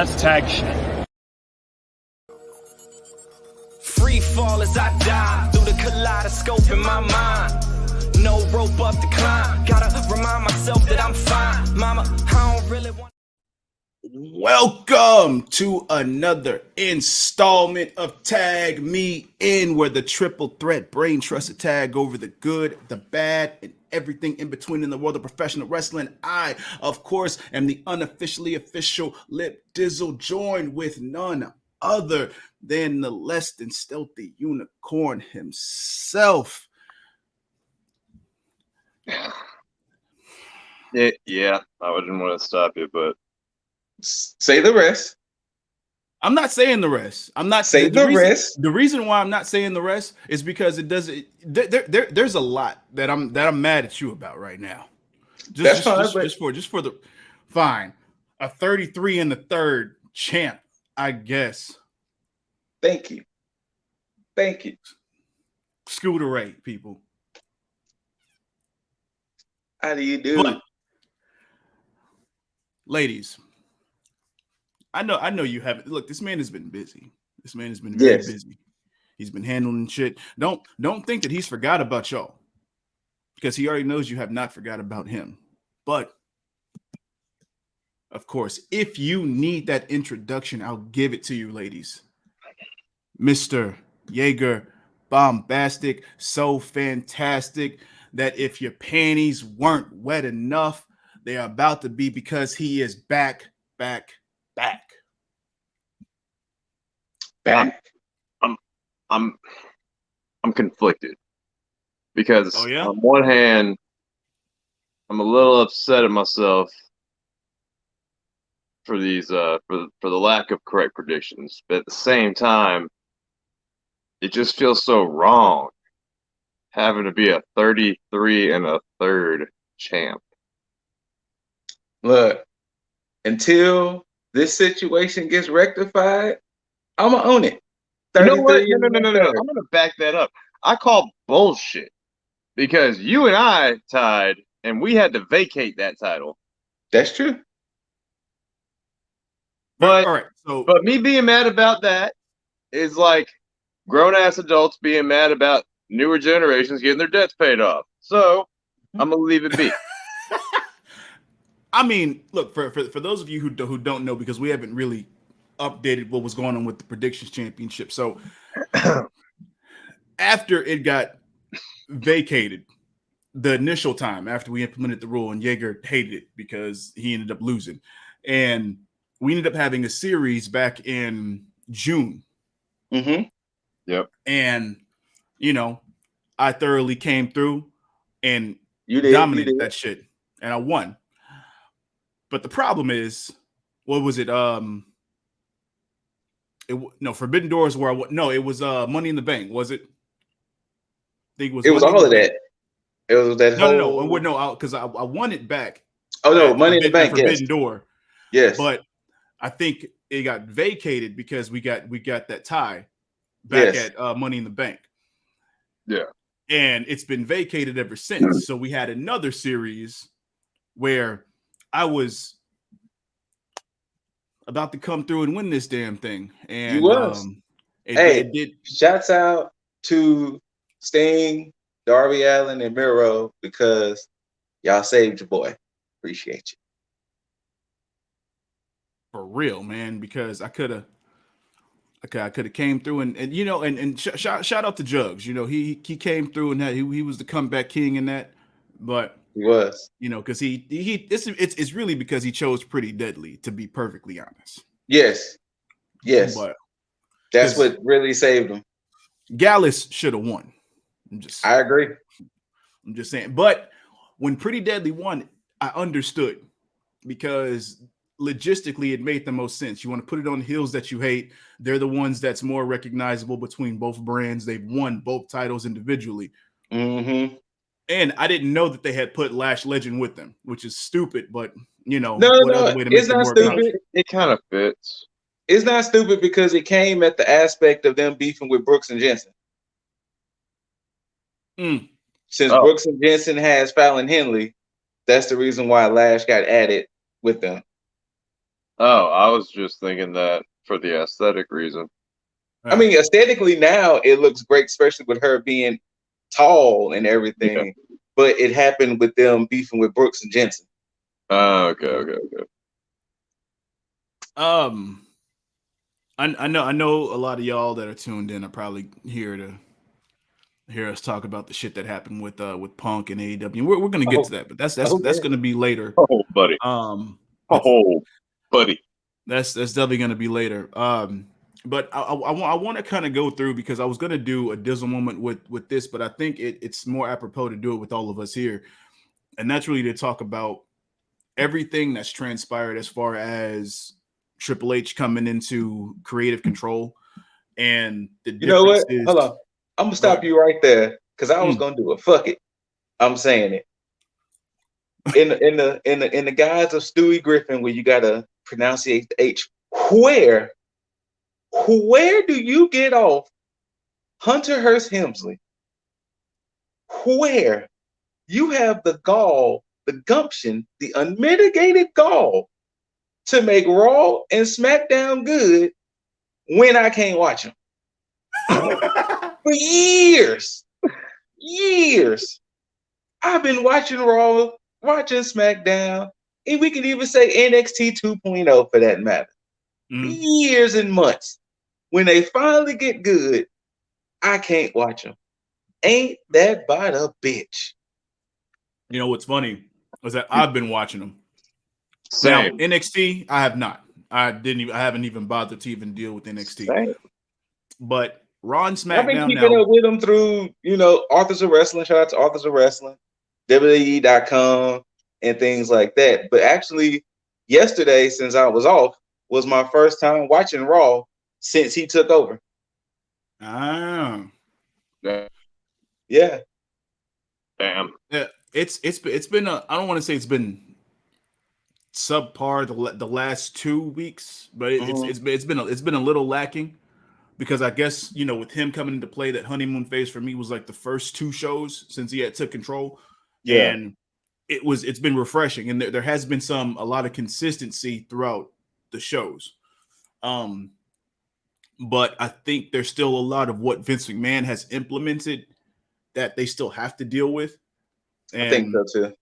Let's tag shit. Free fall as I dive through the kaleidoscope in my mind. No rope up to climb. Gotta remind myself that I'm fine. Mama, I don't really want. Welcome to another installment of Tag Me In, where the triple threat brain trusts a tag over the good, the bad, and everything in between in the world of professional wrestling. I, of course, am the unofficially official Lip Dizzle, joined with none other than the less than stealthy unicorn himself. Yeah, I didn't want to stop you, but say the rest. I'm not saying the rest. I'm not saying the rest. The reason why I'm not saying the rest is because it doesn't. There's a lot that I'm mad at you about right now. Just for the fine. A 33 and the third champ, I guess. Thank you. ScooterRay, people. How do you do? But, ladies, I know you haven't. Look, this man has been busy. This man has been very busy. He's been handling shit. Don't think that he's forgot about y'all, because he already knows you have not forgot about him. But of course, if you need that introduction, I'll give it to you, ladies. Mr. Jaeger Bombastic, so fantastic that if your panties weren't wet enough, they are about to be, because he is back. I'm conflicted because on one hand, I'm a little upset at myself for these for the lack of correct predictions, but at the same time, it just feels so wrong having to be a 33 and a third champ. Look, until this situation gets rectified, I'm gonna own it. You know what? No. I'm gonna back that up. I call bullshit because you and I tied, and we had to vacate that title. That's true. But all right, but me being mad about that is like grown ass adults being mad about newer generations getting their debts paid off. So I'm gonna leave it be. I mean, look, for those of you who don't know, because we haven't really updated what was going on with the predictions championship. So after it got vacated, the initial time after we implemented the rule, and Jaeger hated it because he ended up losing, and we ended up having a series back in June. Mm-hmm. Yep. And I thoroughly came through and dominated that shit, and I won. But the problem is, what was it? Forbidden Doors where it was Money in the Bank, was it? I think it was all of that. It was that because I won it back. Oh no, Money in the Bank, Forbidden Door. Yes. But I think it got vacated because we got that tie back at Money in the Bank. Yeah. And it's been vacated ever since. So we had another series where I was about to come through and win this damn thing. And you was. It did. Shouts out to Sting, Darby Allin, and Miro, because y'all saved your boy. Appreciate you. For real, man, because I could have came through and shout out to Jugs. He came through and he was the comeback king in that, but he was, because it's really because he chose Pretty Deadly, to be perfectly honest. Yes. But that's what really saved him. Gallus should have won. I agree. I'm just saying. But when Pretty Deadly won, I understood, because logistically it made the most sense. You want to put it on the heels that you hate. They're the ones that's more recognizable between both brands. They've won both titles individually. Mm-hmm. And I didn't know that they had put Lash Legend with them, which is stupid, but it's not stupid. It kind of fits. It's not stupid because it came at the aspect of them beefing with Brooks and Jensen. Since Brooks and Jensen has Fallon Henley, that's the reason why Lash got added with them. Oh, I was just thinking that for the aesthetic reason. I mean, aesthetically now it looks great, especially with her being tall and everything. Yeah. But it happened with them beefing with Brooks and Jensen. Oh, okay. I know a lot of y'all that are tuned in are probably here to hear us talk about the shit that happened with Punk and AEW. We're gonna get to that, but that's gonna be later. Oh, buddy. That's Buddy. that's definitely gonna be later. But I want to kind of go through because I was gonna do a Dizzle moment with this, but I think it's more apropos to do it with all of us here, and that's really to talk about everything that's transpired as far as Triple H coming into creative control and the You know what? differences. Hold on. I'm gonna stop you right there because I was Mm. gonna do it. Fuck it. I'm saying it. In the guise of Stewie Griffin, where you gotta pronunciate the H, where do you get off Hunter Hearst Helmsley? Where you have the gall, the gumption, the unmitigated gall to make Raw and SmackDown good when I can't watch them for years. I've been watching Raw, watching SmackDown, and we can even say NXT 2.0 for that matter. Years and months. When they finally get good, I can't watch them. Ain't that by the bitch? You know what's funny is that I've been watching them. Same. Now NXT, I have not. I haven't even bothered to even deal with NXT. Same. But Raw and SmackDown I've been keeping up with them through, Authors of Wrestling. Shout out to Authors of Wrestling, WWE.com, and things like that. But actually, yesterday, since I was off, was my first time watching Raw since he took over. Ah. Yeah. Damn. Yeah. It's been I don't want to say it's been subpar the last 2 weeks, but it's been a little lacking because I guess with him coming into play, that honeymoon phase for me was like the first 2 shows since he had took control. Yeah. And it's been refreshing, and there has been a lot of consistency throughout the shows. But I think there's still a lot of what Vince McMahon has implemented that they still have to deal with. And I think so too.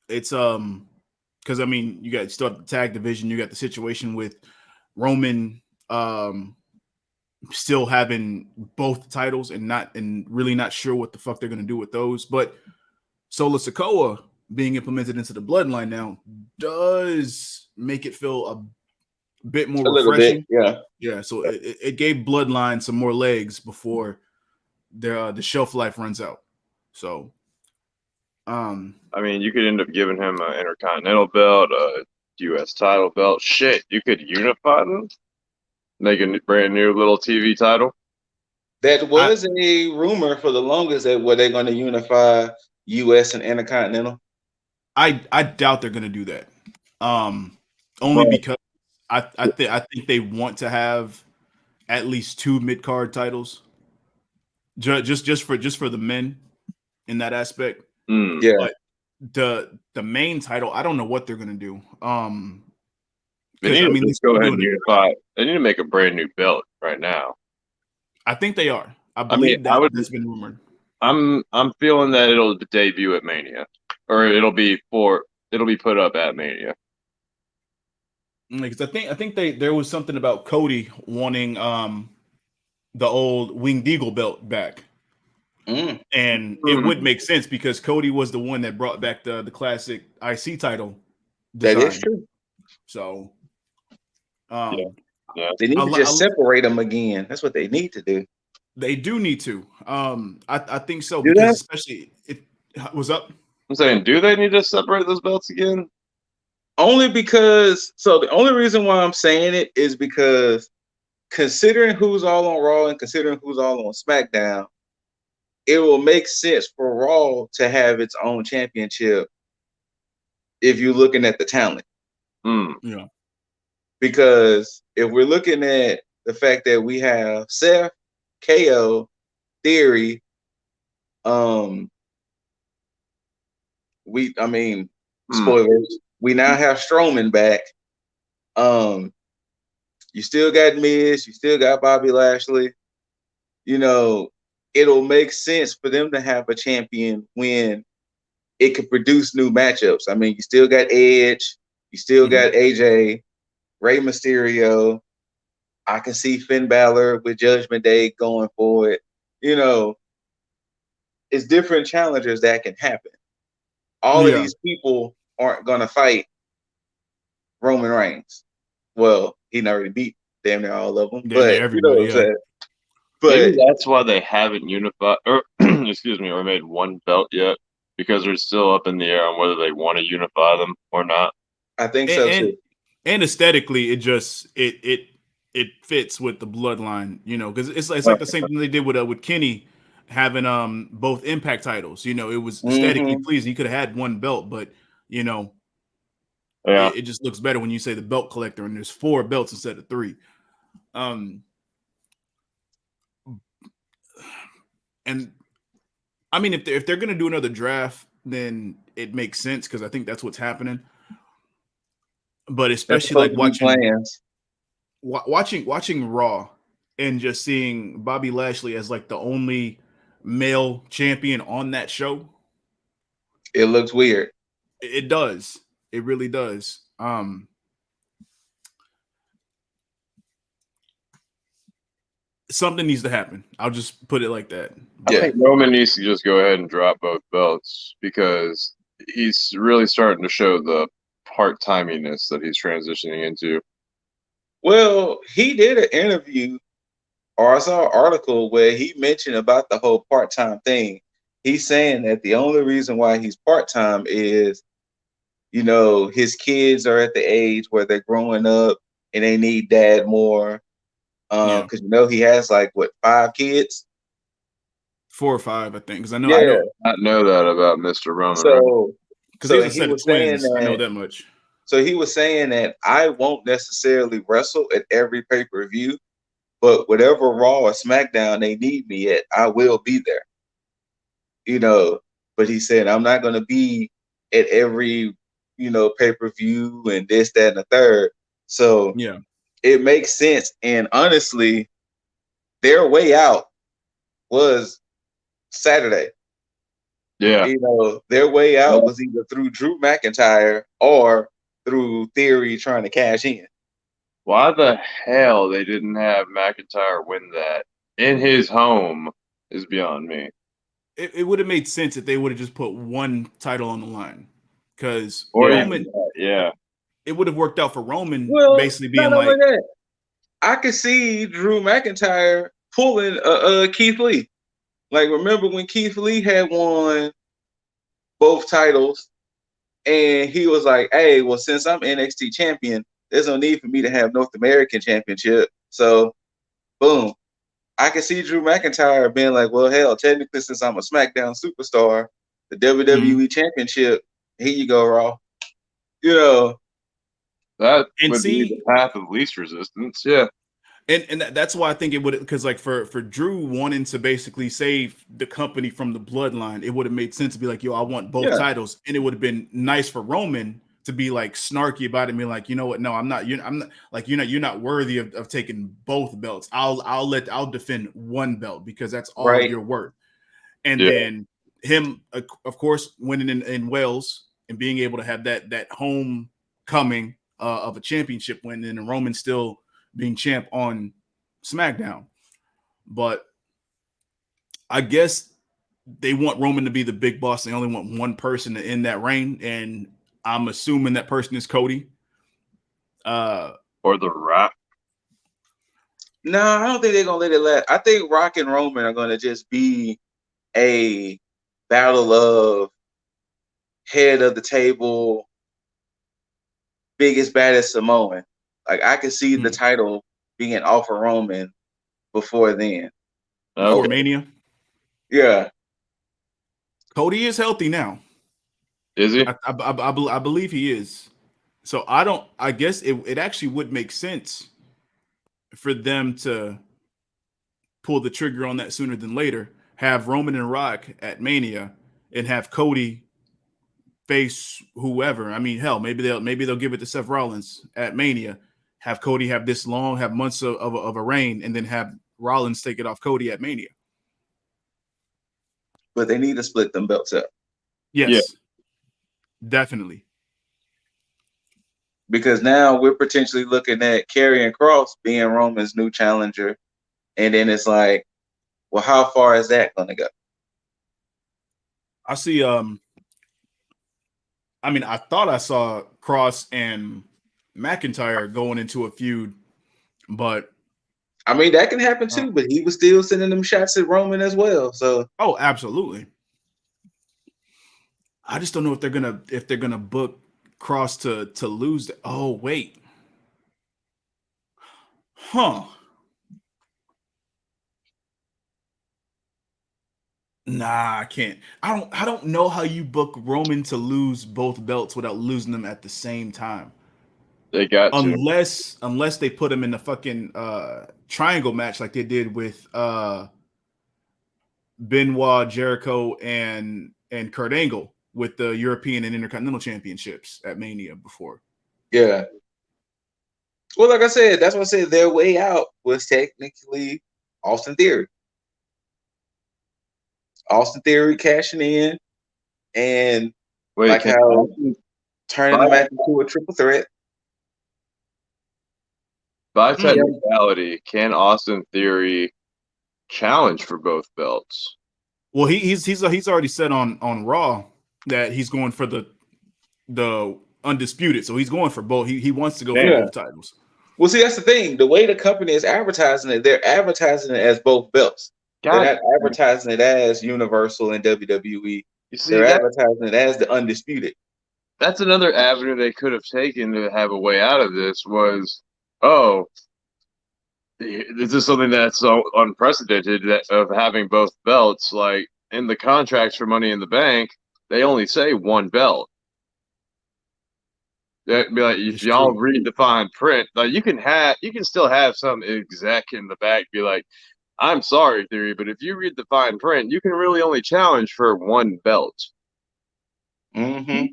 It's because I mean you got still the tag division, you got the situation with Roman still having both titles and really not sure what the fuck they're gonna do with those. But Solo Sikoa being implemented into the bloodline now does make it feel a bit more refreshing. Yeah. So it gave bloodline some more legs before the shelf life runs out. So, I mean, you could end up giving him an Intercontinental belt, a U.S. title belt. Shit, you could unify them, make a brand new little TV title. That was a rumor for the longest that were they going to unify U.S. and Intercontinental. I doubt they're going to do that. Only because I think they want to have at least 2 mid-card titles, just for the men in that aspect. Yeah, but the main title, I don't know what they're going to do. They need to just go ahead and unify. They need to make a brand new belt right now. I think they are. I believe that's been rumored. I'm feeling that it'll debut at Mania, or it'll be put up at Mania. Because I think there was something about Cody wanting the old Winged Eagle belt back. And it would make sense because Cody was the one that brought back the classic IC title design. That is true. So they need to just separate them again. That's what they need to do. They do need to. I think so, because especially what's up? I'm saying, do they need to separate those belts again? Only because the only reason why I'm saying it is because considering who's all on Raw and considering who's all on SmackDown, it will make sense for Raw to have its own championship if you're looking at the talent. Yeah. Because if we're looking at the fact that we have Seth, KO, Theory, spoilers. We now have Strowman back. You still got Miz, you still got Bobby Lashley. You know, it'll make sense for them to have a champion when it can produce new matchups. I mean, you still got Edge, you still got AJ, Rey Mysterio. I can see Finn Balor with Judgment Day going for it. You know, it's different challengers that can happen. All of these people aren't going to fight Roman Reigns. Well, he already beat damn near all of them, Damn but near you know what everybody, I'm saying. Maybe But that's why they haven't unified, or excuse me, or made one belt yet, because they're still up in the air on whether they want to unify them or not. I think so and too. and aesthetically, it fits with the bloodline, you know, because it's like the same thing they did with Kenny having both Impact titles. You know, it was aesthetically pleasing. He could have had one belt, but you know, Yeah, it just looks better when you say the belt collector and there's 4 belts instead of 3. And I mean, if they're gonna do another draft, then it makes sense because I think that's what's happening. But That's especially supposed like to be plans. watching Raw and just seeing Bobby Lashley as like the only male champion on that show, It looks weird. it does. It really does. Something needs to happen. I'll just put it like that. I Yeah. think Roman needs to just go ahead and drop both belts because he's really starting to show the part-timiness that he's transitioning into. Well, he did an interview, or I saw an article where he mentioned about the whole part-time thing. He's saying that the only reason why he's part-time is, you know, his kids are at the age where they're growing up and they need dad more. Yeah, Because you know he has like what 5 kids. 4 or 5, I think, because I Yeah. know I know that about Mr. Roman Reigns. So because he's a he set of was saying twins. I know that. that much. So he was saying that I won't necessarily wrestle at every pay-per-view, but whatever Raw or SmackDown they need me at, I will be there. You know, but he said I'm not going to be at every, you know, pay-per-view and this, that, and the third. So Yeah, it makes sense. And honestly, their way out was Saturday. Yeah. You know, their way out was either through Drew McIntyre or through Theory trying to cash in. Why the hell they didn't have McIntyre win that in his home is beyond me. it would have made sense if they would have just put one title on the line, because Or Roman. yeah. It would have worked out for Roman, Well, basically being not only like, that, I could see Drew McIntyre pulling Keith Lee. Like, remember when Keith Lee had won both titles, and he was like, "Hey, well, since I'm NXT champion, there's no need for me to have North American championship." So, boom, I can see Drew McIntyre being like, "Well, hell, technically, since I'm a SmackDown superstar, the WWE championship, here you go, Raw." You know, That and would be see, the path of least resistance. Yeah. and that's why I think it would, because like for Drew wanting to basically save the company from the bloodline, it would have made sense to be like, yo, I want both yeah, titles, and it would have been nice for Roman to be like snarky about it, and be like, you know what, no, I'm not like, you're not worthy of taking both belts. I'll defend one belt because that's all right, you're worth. And Yeah. then him, of course, winning in Wales and being able to have that homecoming of a championship win, and Roman still being champ on SmackDown. But I guess they want Roman to be the big boss. They only want one person to end that reign, and I'm assuming that person is Cody. Or the Rock. No, I don't think they're gonna let it last. I think Rock and Roman are gonna just be a battle of head of the table, biggest baddest Samoan. Like I could see the title being off of Roman before then. Before Okay. Mania. Yeah. Cody is healthy now. Is he? I believe he is. So I guess it actually would make sense for them to pull the trigger on that sooner than later. Have Roman and Rock at Mania, and have Cody face whoever. I mean, hell, maybe they'll give it to Seth Rollins at Mania, have Cody have this long, have months of a reign, and then have Rollins take it off Cody at Mania. But they need to split them belts up. Yes, definitely. Because now we're potentially looking at Karrion Kross being Roman's new challenger. And then it's like, well, how far is that going to go? I see. I mean, I thought I saw Cross and McIntyre going into a feud, but I mean, that can happen too. But he was still sending them shots at Roman as well. So, oh, absolutely. I just don't know if they're gonna book Cross to lose. Oh wait, huh? Nah, I can't. I don't know how you book Roman to lose both belts without losing them at the same time. They got to. Unless they put him in the fucking triangle match like they did with Benoit, Jericho, and Kurt Angle with the European and Intercontinental Championships at Mania before. yeah. Well, like I said, that's what I said. Their way out was technically Austin Theory. Austin Theory cashing in and Wait, like how turning the match into a triple threat. by technicality, can Austin Theory challenge for both belts? Well, he's already said on Raw that he's going for the undisputed, so he's going for both. He wants to go for both titles. Well, see, that's the thing. The way the company is advertising it, they're advertising it as both belts. They're not advertising it as Universal and WWE. You see, they're advertising it as the undisputed. That's another avenue they could have taken to have a way out of this was, oh, this is something that's so unprecedented of having both belts. Like in the contracts for Money in the Bank, they only say one belt. That'd be like, if y'all read the fine print, like you can still have some exec in the back be like, I'm sorry, Theory, but if you read the fine print, you can really only challenge for one belt. Mm-hmm.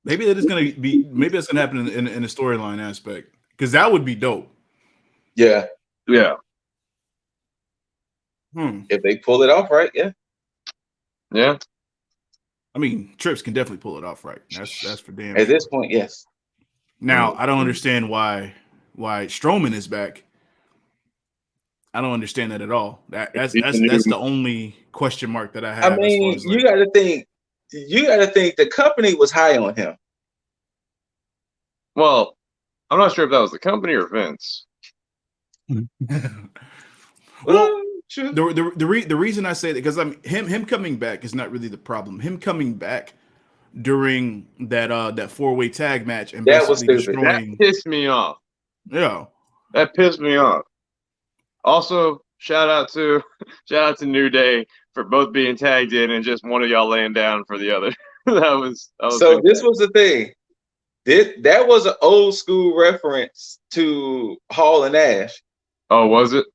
Maybe that is gonna be. Maybe that's gonna happen in a storyline aspect, because that would be dope. Yeah. Yeah. If they pull it off right, yeah. Yeah. I mean, Trips can definitely pull it off right. That's for damn At sure. this point, yes. Now, I don't understand why Strowman is back. I don't understand that at all. That's the only question mark that I have. I mean, as far as you got to think the company was high on him. Well, I'm not sure if that was the company or Vince. Well, the reason I say that, because him coming back is not really the problem. Him coming back during that four-way tag match and that was destroying, that pissed me off. Yeah, that pissed me off. Also, shout out to New Day for both being tagged in and just one of y'all laying down for the other. that was so. This was the thing. That was an old school reference to Hall and Nash. Oh, was it?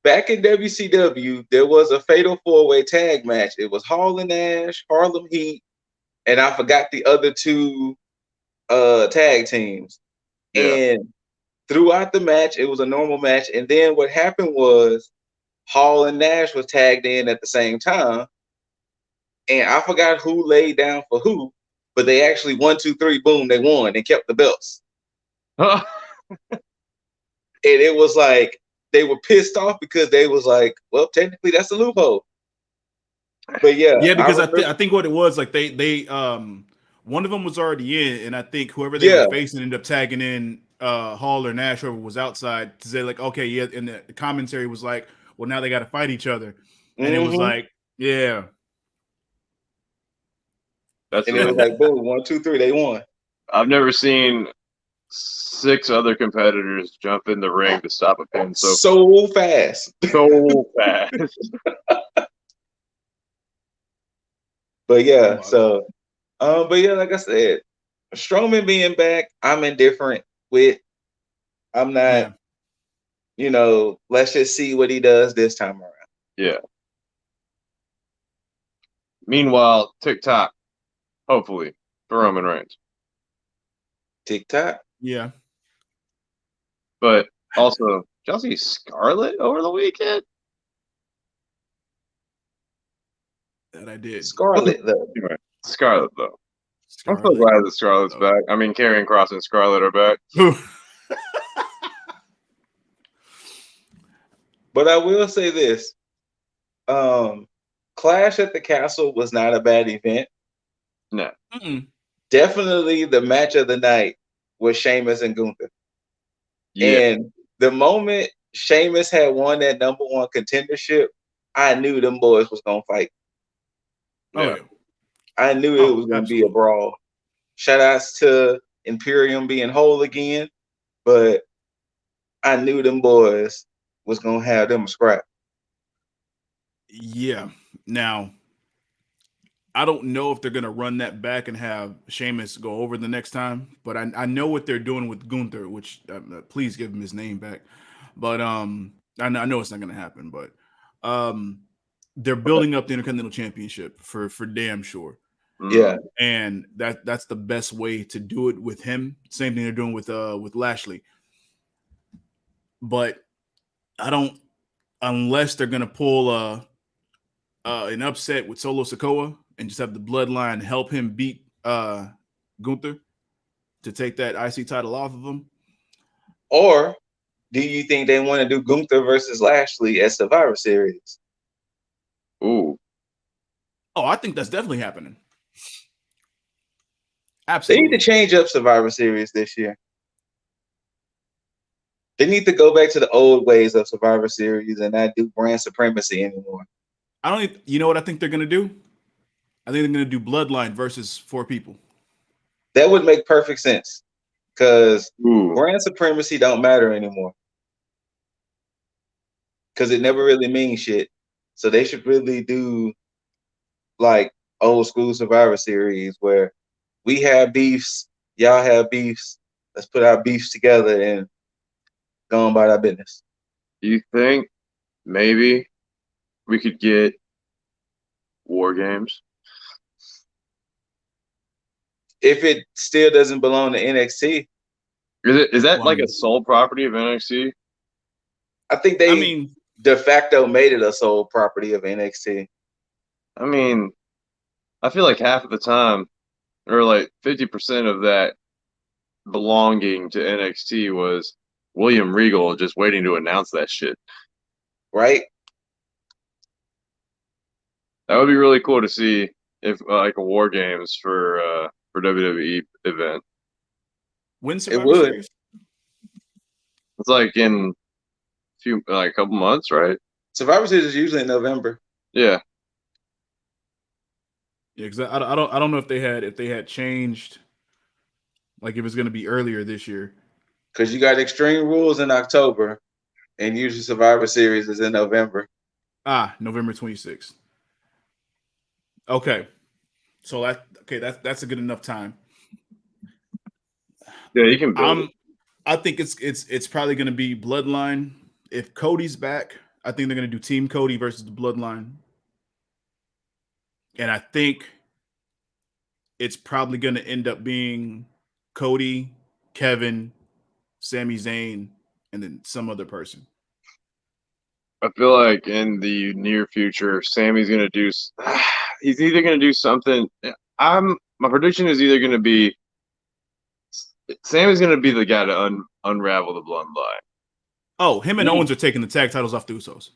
Back in WCW, there was a fatal four-way tag match. It was Hall and Nash, Harlem Heat, and I forgot the other two tag teams. Yeah. And throughout the match, it was a normal match. And then what happened was Hall and Nash was tagged in at the same time. And I forgot who laid down for who, but they actually 1, 2, 3, boom, they won and kept the belts. And it was like they were pissed off because they was like, well, technically that's a loophole. But yeah, because I think what it was, like they one of them was already in, and I think whoever they were facing ended up tagging in Hall or Nash, whoever was outside, to say like, okay, yeah, and the commentary was like, well, now they got to fight each other, and it was like, yeah. And it was like, boom, 1, 2, 3, they won. I've never seen 6 other competitors jump in the ring to stop a pin so fast. So fast. But yeah, but yeah, like I said, Strowman being back, I'm indifferent with. I'm not, let's just see what he does this time around. Yeah. Meanwhile, TikTok, hopefully, for Roman Reigns. TikTok? Yeah. But also, did y'all see Scarlett over the weekend? That I did. Scarlett though. Anyway, Scarlett though. I'm so Scarlett. glad that Scarlett's back. I mean, Karrion Kross and Scarlett are back. But I will say this. Clash at the Castle was not a bad event. No. Definitely the match of the night was Sheamus and Gunther. Yeah. And the moment Sheamus had won that #1 contendership, I knew them boys was gonna fight. Oh Yeah. yeah. I knew it was gonna be a brawl. Shout outs to Imperium being whole again, but I knew them boys was gonna have them a scrap. Yeah. Now, I don't know if they're gonna run that back and have Sheamus go over the next time, but I know what they're doing with Gunther, which please give him his name back. But I know it's not gonna happen, but they're building up the Intercontinental Championship for damn sure. Yeah. And that's the best way to do it with him. Same thing they're doing with Lashley. But I don't, unless they're gonna pull an upset with Solo Sikoa and just have the bloodline help him beat Gunther to take that IC title off of him. Or do you think they want to do Gunther versus Lashley at Survivor Series? Ooh. Oh, I think that's definitely happening. They Absolutely. need to change up Survivor Series this year. They need to go back to the old ways of Survivor Series and not do brand supremacy anymore. I don't. You know what I think they're gonna do? I think they're gonna do Bloodline versus 4 people. That would make perfect sense because brand supremacy don't matter anymore because it never really means shit. So they should really do like old school Survivor Series where we have beefs, y'all have beefs. Let's put our beefs together and go on about our business. Do you think maybe we could get War Games? If it still doesn't belong to NXT, Is that like a sole property of NXT? I think they de facto made it a sole property of NXT. I mean, I feel like half of the time, or like 50% of that belonging to NXT was William Regal just waiting to announce that shit. Right? That would be really cool to see if like a War Games for WWE event. Win Survivor Series? It's like in a couple months, right? Survivor Series is usually in November. Yeah. Yeah, because I don't know if they had changed, like if it's going to be earlier this year. Because you got Extreme Rules in October, and usually Survivor Series is in November. November 26th. Okay, so that's a good enough time. Yeah, you can build it. I think it's probably going to be Bloodline. If Cody's back, I think they're going to do Team Cody versus the Bloodline. And I think it's probably going to end up being Cody, Kevin, Sami Zayn, and then some other person. I feel like in the near future, Sammy's going to do. He's either going to do something. My prediction is either going to be Sammy's going to be the guy to unravel the bloodline. Oh, him and Owens are taking the tag titles off the Usos.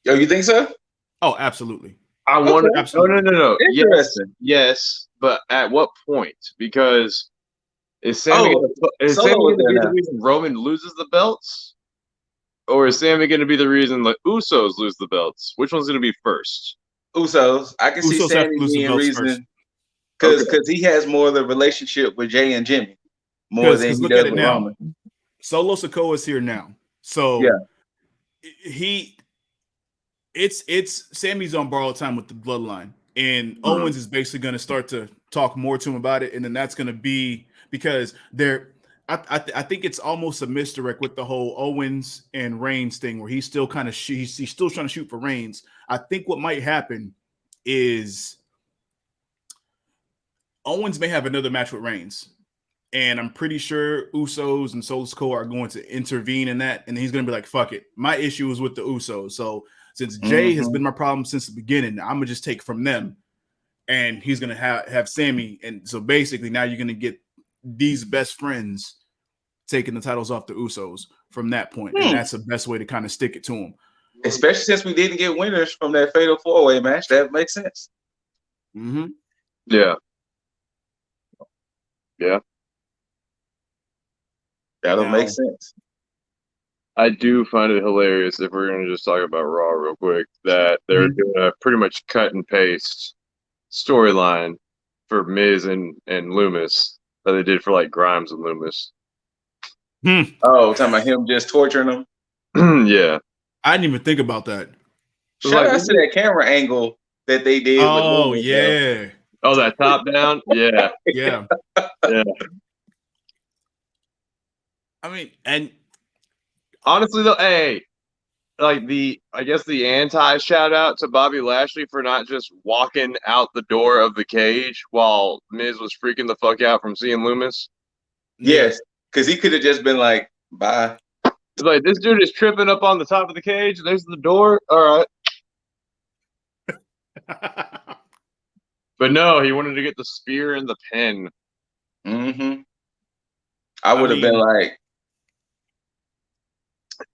Yo, you think so? Oh, absolutely. I want to. Absolutely. No. Yes, but at what point? Because is Sammy going to be the reason Roman loses the belts? Or is Sammy going to be the reason the Usos lose the belts? Which one's going to be first? Usos. I can see Sammy being reason because he has more of the relationship with Jay and Jimmy more than he does with Roman. Solo Sikoa is here now, so it's Sammy's on borrowed time with the bloodline, and Owens is basically going to start to talk more to him about it, and then that's going to be because they're. I think it's almost a misdirect with the whole Owens and Reigns thing, where he's still kind of he's still trying to shoot for Reigns. I think what might happen is Owens may have another match with Reigns, And I'm pretty sure Usos and Solo Sikoa are going to intervene in that. And he's going to be like, fuck it. My issue is with the Usos. So since Jay has been my problem since the beginning, I'm going to just take from them. And he's going to have Sammy. And so basically now you're going to get these best friends taking the titles off the Usos from that point. And that's the best way to kind of stick it to them. Especially since we didn't get winners from that Fatal 4-Way match. That makes sense. Mm-hmm. Yeah. Yeah. That'll make sense. I do find it hilarious, if we're going to just talk about Raw real quick, that they're doing a pretty much cut and paste storyline for Miz and Loomis that they did for like Grimes and Loomis. Oh, talking about him just torturing them? Yeah. I didn't even think about that. Shout out to that camera angle that they did. Oh, with Loomis, yeah. Oh, that top down? Yeah. Yeah. Yeah. I mean, and honestly though, hey, like I guess the anti shout out to Bobby Lashley for not just walking out the door of the cage while Miz was freaking the fuck out from seeing Loomis. Yes, because he could have just been like, bye. It's like, this dude is tripping up on the top of the cage. There's the door. All right. But no, he wanted to get the spear and the pin. I would have been like,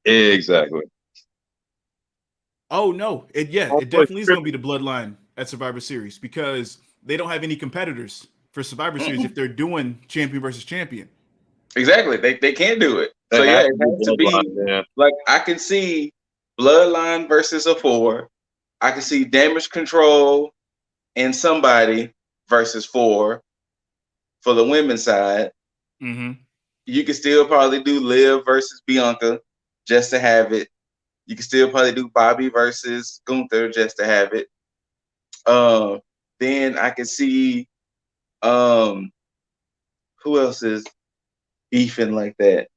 exactly. Oh no, it definitely is going to be the bloodline at Survivor Series because they don't have any competitors for Survivor Series if they're doing champion versus champion. Exactly, they can't do it. So yeah, it has to be like I can see Bloodline versus a 4. I can see Damage Control and somebody versus 4 for the women's side. You can still probably do Liv versus Bianca just to have it. You can still probably do Bobby versus Gunther just to have it. Then I can see who else is beefing like that.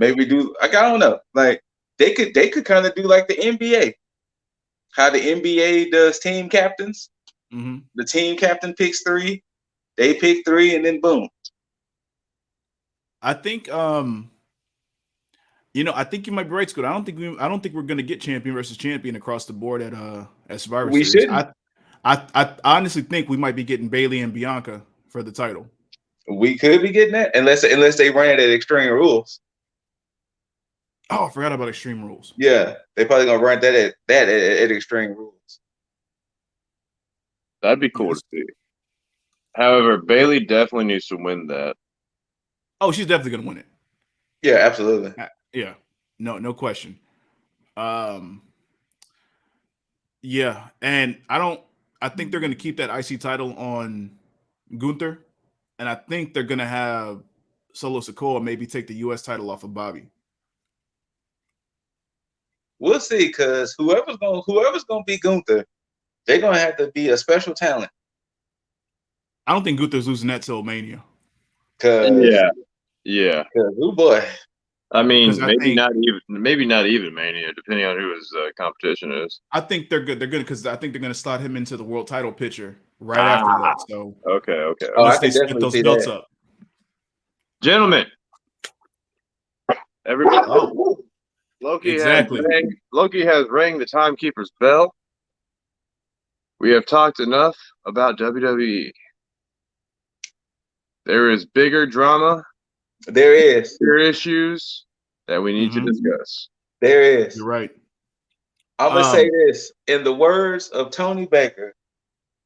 Maybe do like I don't know. Like they could kind of do like the NBA. How the NBA does team captains. The team captain picks 3, they pick 3, and then boom. I think I think you might be right, Scott. I don't think we're gonna get champion versus champion across the board at Survivor Series. Shouldn't. I honestly think we might be getting Bayley and Bianca for the title. We could be getting that unless they ran at Extreme Rules. Oh, I forgot about Extreme Rules. Yeah, they probably gonna run that at Extreme Rules. That'd be cool to see. However, Bayley definitely needs to win that. Oh, she's definitely gonna win it. Yeah, absolutely. Yeah, no question. Yeah, and I think they're gonna keep that IC title on Gunther, and I think they're gonna have Solo Sikoa maybe take the US title off of Bobby. We'll see, because whoever's gonna be Gunther, they're gonna have to be a special talent. I don't think Gunther's losing that till Mania. Yeah. Oh boy. I mean, maybe not even Mania, depending on who his competition is. I think they're good. They're good because I think they're going to slot him into the world title picture right after that. So okay. Once they split those belts up, gentlemen, everybody. Loki has rang the timekeeper's bell. We have talked enough about WWE. There is bigger drama. There is. There are issues that we need to discuss. There is. You're right. I'm going to say this. In the words of Tony Baker,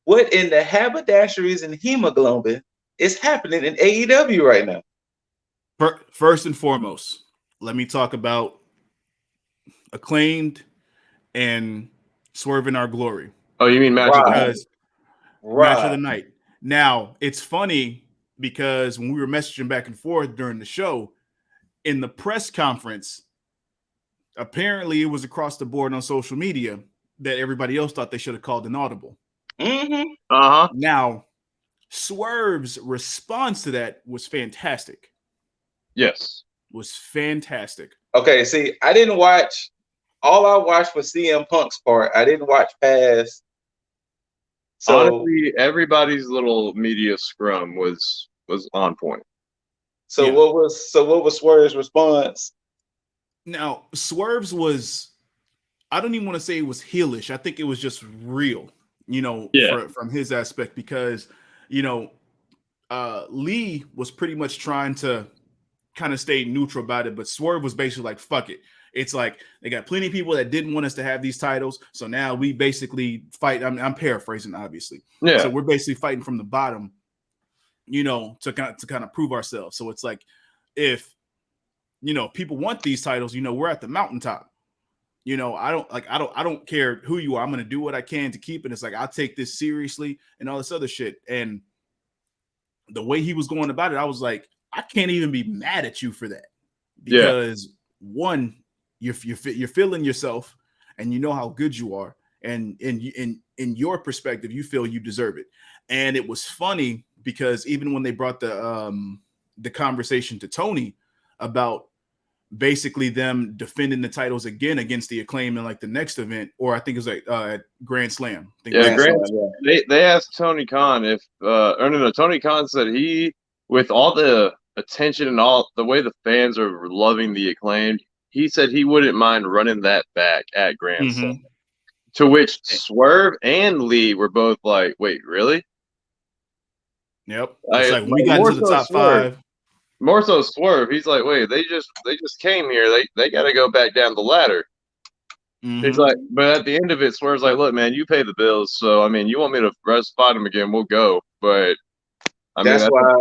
what in the haberdasheries and hemoglobin is happening in AEW right now? First and foremost, let me talk about Acclaimed and Swerve in Our Glory. Oh, you mean match of the night. Now, it's funny because when we were messaging back and forth during the show, in the press conference, apparently it was across the board on social media that everybody else thought they should have called an audible. Now, Swerve's response to that was fantastic. Yes. Was fantastic. Okay, see, I didn't watch. All I watched was CM Punk's part. I didn't watch past So honestly, everybody's little media scrum was on point. So Yeah. what was Swerve's response? Now, Swerve's was, I don't even want to say it was heelish. I think it was just real, Yeah. from his aspect, because, you know, Lee was pretty much trying to kind of stay neutral about it, but Swerve was basically like, fuck it. It's like they got plenty of people that didn't want us to have these titles. So now we basically fight. I'm paraphrasing, obviously. Yeah. So we're basically fighting from the bottom, to kind of prove ourselves. So it's like, if, people want these titles, we're at the mountaintop. I don't care who you are. I'm going to do what I can to keep it. It's like, I'll take this seriously and all this other shit. And the way he was going about it, I was like, I can't even be mad at you for that, because one, you're feeling yourself, and you know how good you are, and in your perspective, you feel you deserve it. And it was funny because even when they brought the conversation to Tony about basically them defending the titles again against the Acclaim in like the next event, or I think it was like Grand Slam. I think Yeah, Grand Slam, they asked Tony Khan if or no, Tony Khan said he, with all the attention and all the way the fans are loving the Acclaimed, he said he wouldn't mind running that back at Grand Slam. To which Swerve and Lee were both like, "Wait, really?" Yep. It's like when we got more into the so top Swerve, 5. more so Swerve. He's like, "Wait, they just came here. They got to go back down the ladder." He's like, but at the end of it, Swerve's like, "Look, man, you pay the bills, so I mean, you want me to spot him again? We'll go." But I mean, that's why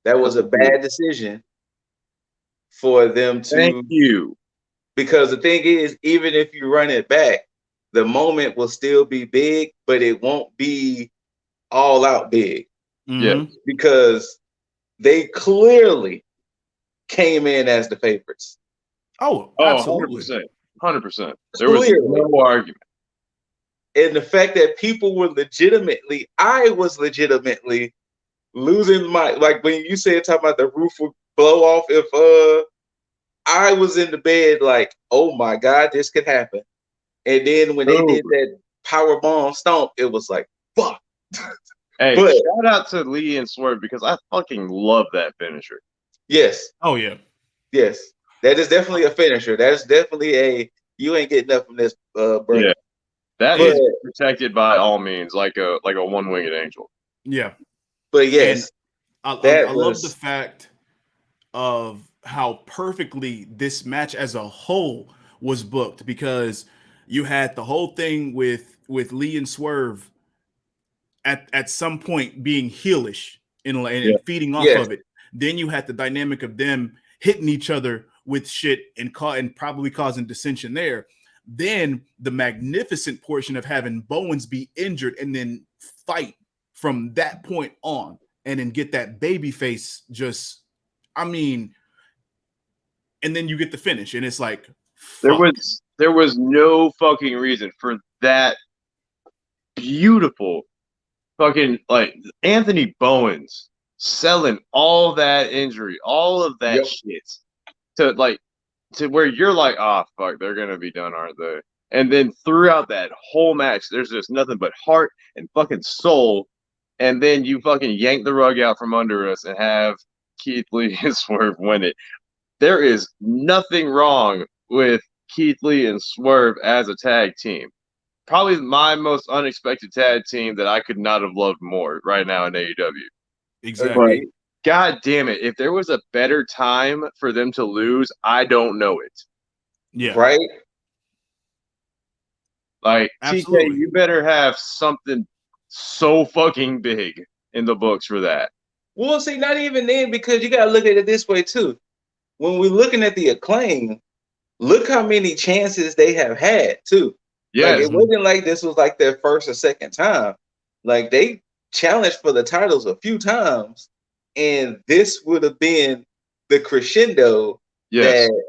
that was a bad decision for them to. Thank you. Because the thing is, even if you run it back, the moment will still be big, but it won't be all out big. Yeah, Because they clearly came in as the favorites. Oh, absolutely. 100%. There was no argument. And the fact that people were legitimately, I was legitimately losing my, like when you said talking about the roof would blow off, if I was in the bed like, oh my God, this could happen. And then when they did that power bomb stomp, it was like, fuck. Hey, shout out to Lee and Swerve, because I fucking love that finisher. Yes. Oh yeah. Yes. That is definitely a finisher. That is definitely a, you ain't getting up from this, bro. Yeah. That is protected by all means, like a one-winged angel. Yeah. But yes, and I love the fact of how perfectly this match as a whole was booked, because you had the whole thing with Lee and Swerve at some point being heelish and feeding off of it. Then you had the dynamic of them hitting each other with shit and probably causing dissension there. Then the magnificent portion of having Bowens be injured and then fight from that point on, and then get that baby face just, I mean, and then you get the finish, and it's like, fuck. There was no fucking reason for that beautiful fucking, like, Anthony Bowens selling all that injury, all of that shit to where you're like, oh fuck, they're gonna be done, aren't they? And then throughout that whole match, there's just nothing but heart and fucking soul. And then you fucking yank the rug out from under us and have Keith Lee and Swerve win it. There is nothing wrong with Keith Lee and Swerve as a tag team. Probably my most unexpected tag team that I could not have loved more right now in AEW. Exactly. But God damn it, if there was a better time for them to lose, I don't know it. Yeah. Right? Like, Absolutely. TK, you better have something so fucking big in the books for that. Well, see, not even then, because you got to look at it this way, too. When we're looking at the Acclaim, look how many chances they have had, too. Yes. Like, it wasn't like this was like their first or second time. Like, they challenged for the titles a few times, and this would have been the crescendo that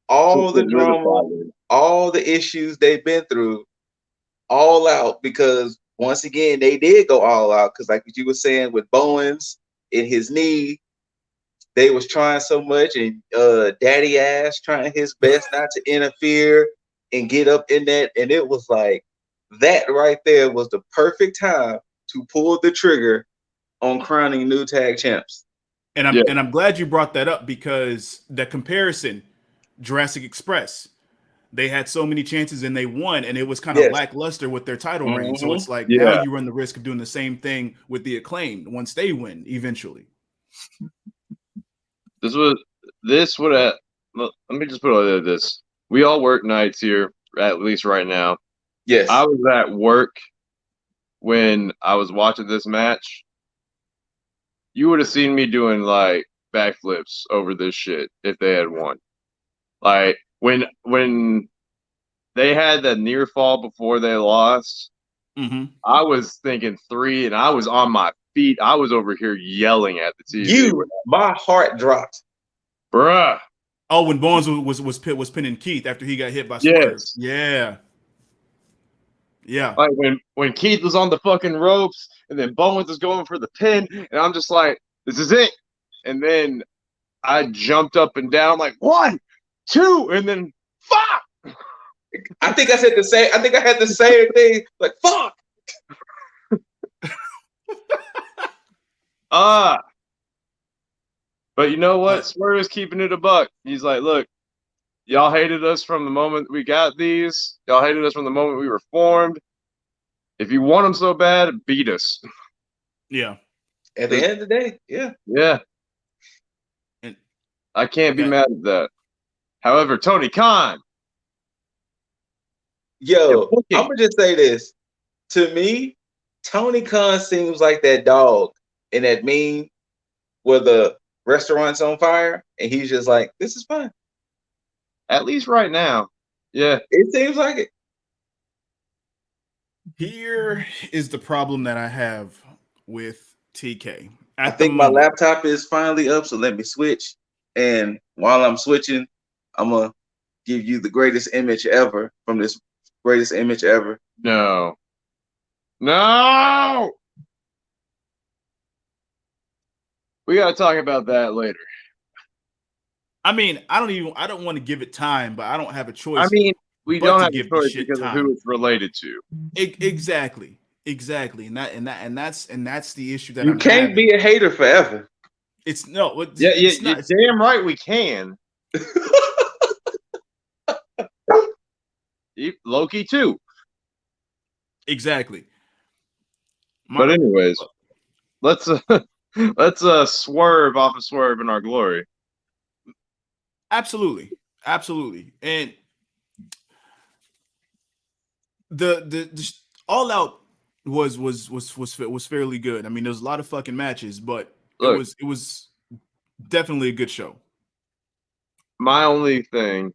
all the drama, all the issues they've been through, all out, because once again, they did go all out, because like what you were saying with Bowens in his knee, they was trying so much, and Daddy Ass trying his best not to interfere and get up in that, and it was like, that right there was the perfect time to pull the trigger on crowning new tag champs. And I'm glad you brought that up, because the comparison, Jurassic Express, they had so many chances and they won, and it was kind of Yes. lackluster with their title reign. So it's like now Yeah. you run the risk of doing the same thing with the Acclaimed once they win eventually. This would have. Let me just put it like this: we all work nights here, at least right now. Yes. I was at work when I was watching this match. You would have seen me doing like backflips over this shit if they had won. Like when they had that near fall before they lost, I was thinking 3, and I was on my feet. I was over here yelling at the TV. My heart dropped, bruh. Oh, when Bones was pinning Keith after he got hit by Swerve. Yes. Yeah. Like when Keith was on the fucking ropes, and then Bowens was going for the pin, and I'm just like, this is it. And then I jumped up and down like 1, 2, and then fuck. I think I said the same. I think I had the same thing. Like fuck. But you know what? Swerve is keeping it a buck. He's like, look, y'all hated us from the moment we got these. Y'all hated us from the moment we were formed. If you want them so bad, beat us. Yeah. At the end of the day, yeah. Yeah. And I can't be mad at that. However, Tony Khan. Yo, I'm gonna just say this. To me, Tony Khan seems like that dog in that meme where the restaurant's on fire and he's just like, this is fun. At least right now. Yeah. It seems like it. Here is the problem that I have with TK. I think my laptop is finally up, so let me switch. And while I'm switching, I'm gonna give you the greatest image ever from this greatest image ever. No. We gotta talk about that later. I mean, I don't want to give it time, but I don't have a choice. I mean, we don't have a choice because of who it's related to. Exactly. And that's the issue that you I'm can't having. be a hater forever. It's no. It's not. Damn right we can. Loki too. Exactly. But anyways, let's swerve off of Swerve in our glory. Absolutely. And the All Out was fairly good. I mean, there was a lot of fucking matches, but it was definitely a good show. My only thing,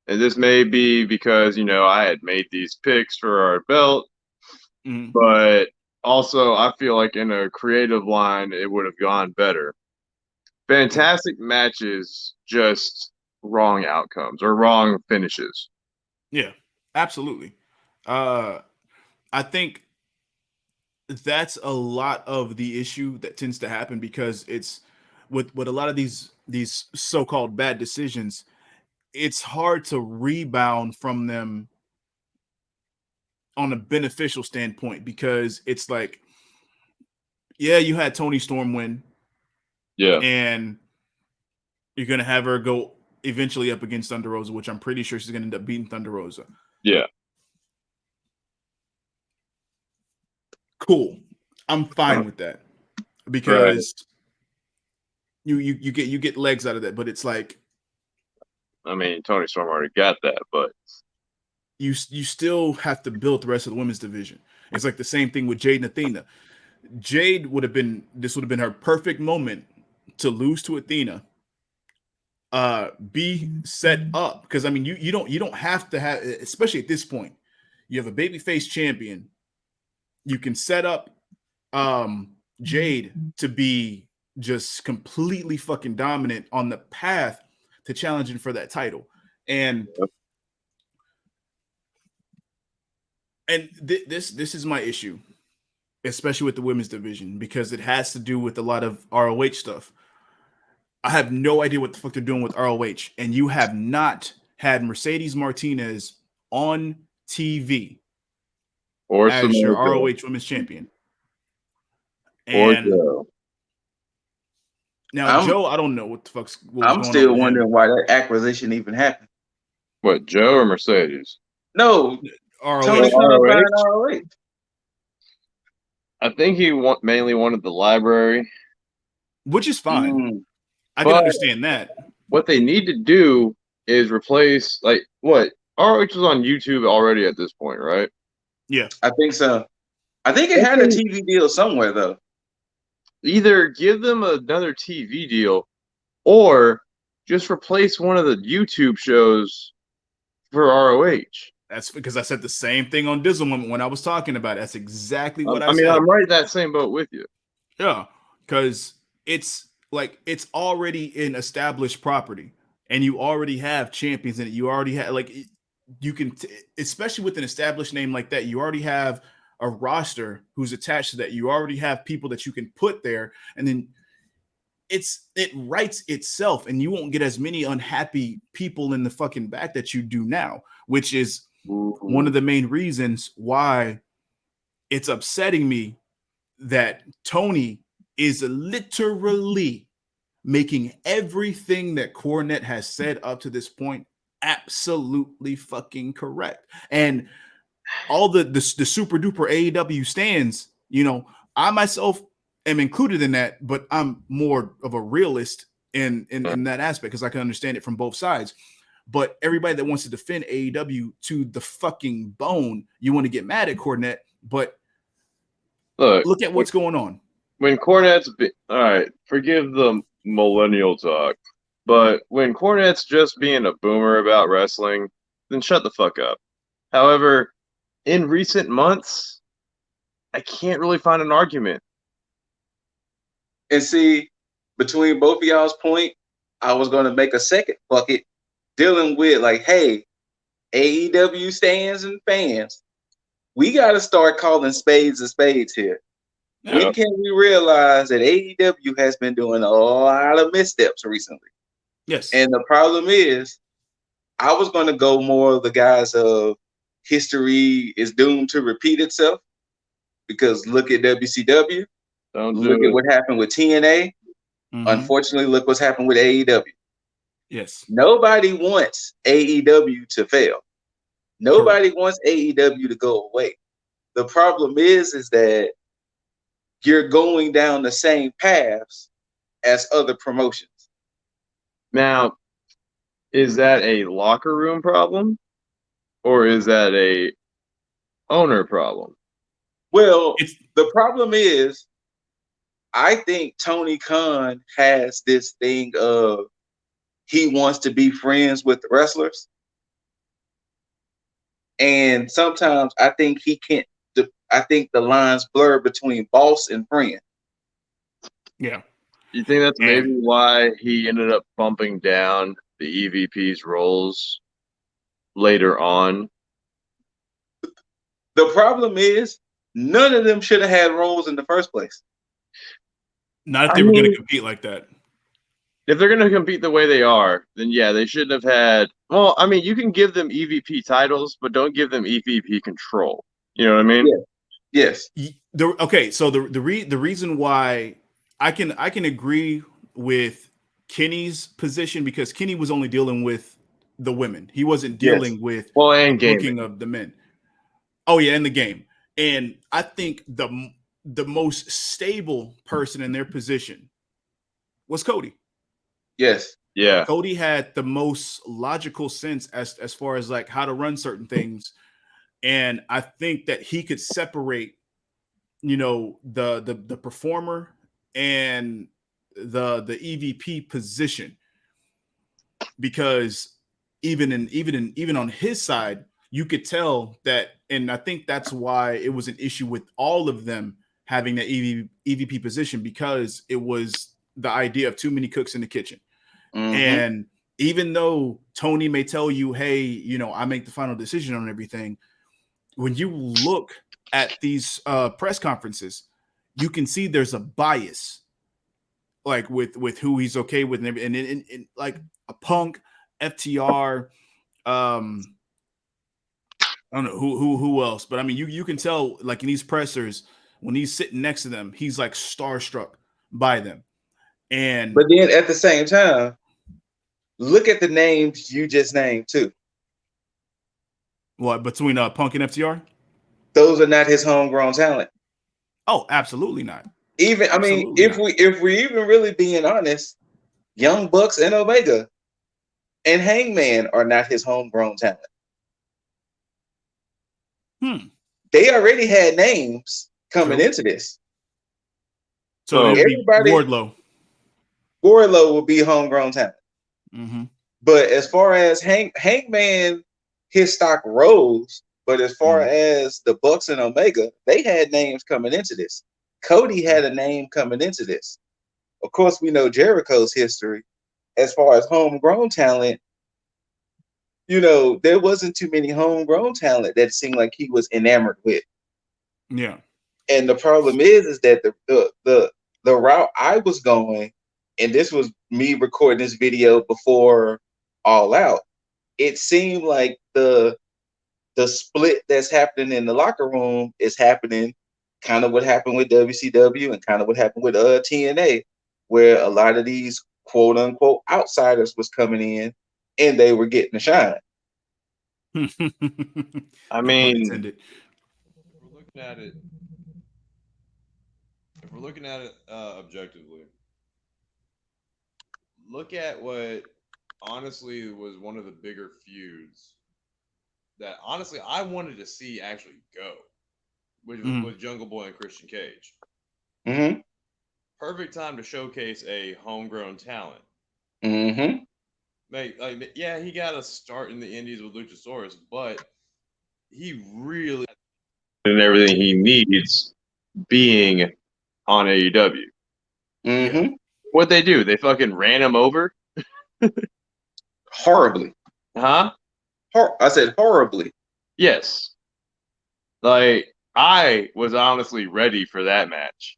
and this may be because I had made these picks for our belt, but also I feel like in a creative line it would have gone better. Fantastic matches, just wrong outcomes or wrong finishes. Yeah, absolutely. I think that's a lot of the issue that tends to happen, because it's with a lot of these so-called bad decisions, it's hard to rebound from them on a beneficial standpoint, because it's like, yeah, you had Toni Storm win. Yeah. And you're going to have her go eventually up against Thunder Rosa, which I'm pretty sure she's going to end up beating Thunder Rosa. Yeah. Cool. I'm fine with that, because you get legs out of that, but it's like, I mean, Toni Storm already got that, but you still have to build the rest of the women's division. It's like the same thing with Jade and Athena. Jade would have been her perfect moment to lose to Athena. Be set up, because I mean, you don't have to have, especially at this point, you have a babyface champion. You can set up Jade to be just completely fucking dominant on the path to challenging for that title. And this is my issue, especially with the women's division, because it has to do with a lot of ROH stuff. I have no idea what the fuck they're doing with ROH, and you have not had Mercedes Martinez on TV or as your Samoa ROH Women's Champion. or And Joe. now Joe, I don't know what was I'm going on still with wondering him. why that acquisition even happened. What, Joe or Mercedes? No, ROH. Tony Khan ROH? buying ROH. I think he mainly wanted the library. Which is fine. Mm. I can But understand that. what they need to do is replace, like, what? ROH is on YouTube already at this point, right? Yeah. I think so. I think it had a TV deal somewhere though. Either give them another TV deal or just replace one of the YouTube shows for ROH. That's because I said the same thing on Dizzle when I was talking about it. That's exactly what I I mean, said. I'm right in that same boat with you. Yeah, because it's like it's already an established property, and you already have champions in it. You already have you can, especially with an established name like that, you already have a roster who's attached to that. You already have people that you can put there, and then it writes itself, and you won't get as many unhappy people in the fucking back that you do now, which is one of the main reasons why it's upsetting me that Tony is literally making everything that Cornette has said up to this point absolutely fucking correct. And all the super duper AEW stands, you know, I myself am included in that, but I'm more of a realist in that aspect because I can understand it from both sides. But everybody that wants to defend AEW to the fucking bone, you want to get mad at Cornette, but look at what's going on. When Cornette's all right, forgive the millennial talk, but when Cornette's just being a boomer about wrestling, then shut the fuck up. However, in recent months, I can't really find an argument. And see, between both of y'all's point, I was going to make a second bucket dealing with like, hey, AEW stands and fans, we got to start calling spades and spades here. Yeah. When can we realize that AEW has been doing a lot of missteps recently? Yes. And the problem is, I was going to go more of the guys of history is doomed to repeat itself because look at WCW. Look at what happened with TNA. Mm-hmm. Unfortunately, look what's happened with AEW. Yes. Nobody wants AEW to fail. Nobody wants AEW to go away. The problem is that you're going down the same paths as other promotions. Now, is that a locker room problem or is that a owner problem? Well, the problem is, I think Tony Khan has this thing of he wants to be friends with the wrestlers. And sometimes I think he can't, I think the lines blur between boss and friend. Yeah. You think that's maybe why he ended up bumping down the EVP's roles later on? The problem is none of them should have had roles in the first place. Not if they were going to compete like that. If they're going to compete the way they are, then yeah, they shouldn't have had. Well, I mean, you can give them EVP titles, but don't give them EVP control. You know what I mean? Yeah. Yes. Okay, so the reason why I can agree with Kenny's position because Kenny was only dealing with the women. He wasn't dealing with and booking of the men. Oh yeah, in the game. And I think the most stable person in their position was Cody. Yes. Yeah. Cody had the most logical sense as far as like how to run certain things. And I think that he could separate, you know, the performer and the EVP position, because even on his side, you could tell that, and I think that's why it was an issue with all of them having that EVP position, because it was the idea of too many cooks in the kitchen. Mm-hmm. And even though Tony may tell you, hey, you know, I make the final decision on everything, when you look at these press conferences, you can see there's a bias, like with who he's okay with, and like a Punk, FTR, I don't know who else, but I mean, you can tell like in these pressers when he's sitting next to them, he's like starstruck by them. And But then at the same time, look at the names you just named too. what between Punk and FTR? Those are not his homegrown talent. Oh, absolutely not. Even I mean, Absolutely not. if we even really being honest, Young Bucks and Omega and Hangman are not his homegrown talent. They already had names coming True. into this. So everybody, Wardlow. Wardlow will be homegrown talent. Mm-hmm. But as far as Hangman, his stock rose. But as far as the Bucks and Omega, they had names coming into this. Cody had a name coming into this. Of course, we know Jericho's history. As far as homegrown talent, you know, there wasn't too many homegrown talent that seemed like he was enamored with. Yeah. And the problem is that the route I was going, and this was me recording this video before All Out, it seemed like the split that's happening in the locker room is happening kind of what happened with WCW and kind of what happened with TNA, where a lot of these quote unquote outsiders was coming in and they were getting a shine. I mean, if we're looking at it objectively, look at what honestly was one of the bigger feuds that honestly I wanted to see actually go, which was with Jungle Boy and Christian Cage. Mm-hmm. Perfect time to showcase a homegrown talent. Mm-hmm. Like, yeah, he got a start in the Indies with Luchasaurus, but he really and everything he needs being on AEW. Mm-hmm. What'd they do? They fucking ran him over? Horribly. Huh? I said horribly. Yes. Like, I was honestly ready for that match.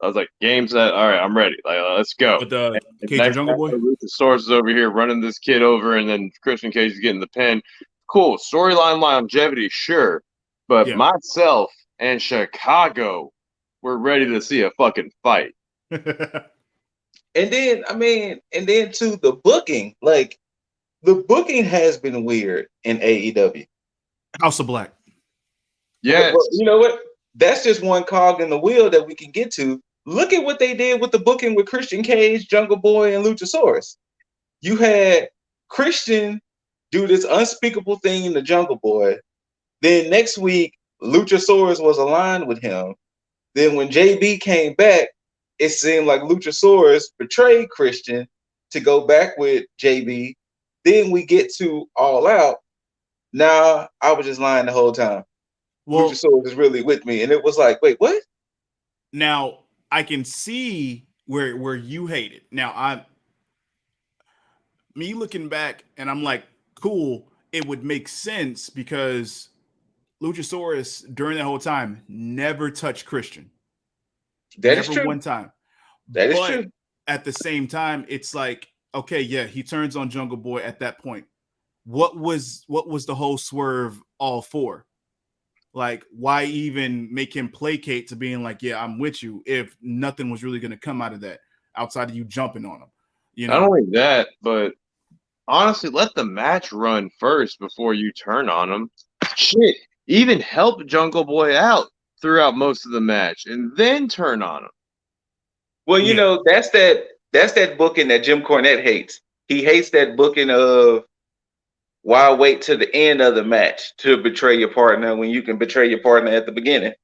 I was like, game set, all right, I'm ready. Like, let's go. With the Cage and Jungle Boy? Luchasaurus is over here running this kid over, and then Christian Cage is getting the pin. Cool. Storyline longevity, sure. But myself and Chicago were ready to see a fucking fight. And then, I mean, to the booking, like, the booking has been weird in AEW. House of Black. Yes. Well, you know what? That's just one cog in the wheel that we can get to. Look at what they did with the booking with Christian Cage, Jungle Boy, and Luchasaurus. You had Christian do this unspeakable thing in the Jungle Boy. Then next week, Luchasaurus was aligned with him. Then when JB came back, it seemed like Luchasaurus betrayed Christian to go back with JB. Then we get to All Out. Now I was just lying the whole time. Well, Luchasaurus is really with me, and it was like, wait, what? Now I can see where you hate it. Now me looking back, and I'm like, cool. It would make sense because Luchasaurus during that whole time never touched Christian. That is true. One time. That is true. At the same time, it's like, okay, yeah, he turns on Jungle Boy at that point. What was the whole swerve all for? Like, why even make him placate to being like, yeah, I'm with you, if nothing was really going to come out of that outside of you jumping on him? You know, not only that, but honestly, let the match run first before you turn on him. Shit, even help Jungle Boy out throughout most of the match and then turn on him. Well, you know, that's that booking that Jim Cornette hates. He hates that booking of why wait to the end of the match to betray your partner when you can betray your partner at the beginning.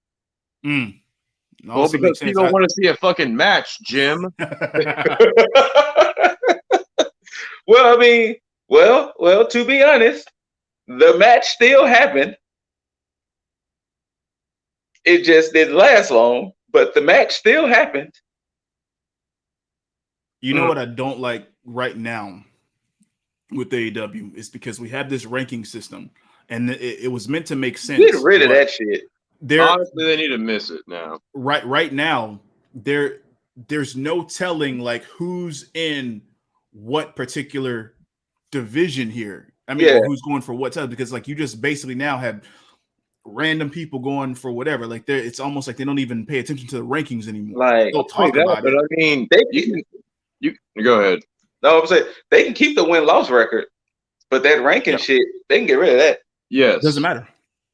Well, because people want to see a fucking match, Jim. Well, I mean, well, to be honest, the match still happened. It just didn't last long, but the match still happened. You know what I don't like right now with AEW is because we have this ranking system, and it was meant to make sense. Get rid of that shit. Honestly, they need to miss it now. Right now, there's no telling like who's in what particular division here. I mean, or who's going for what title? Because like you just basically now have random people going for whatever. Like it's almost like they don't even pay attention to the rankings anymore. Like they'll talk about but it. I mean, They you go ahead. No, I'm saying they can keep the win-loss record, but that ranking shit, they can get rid of that. Yes. Doesn't matter.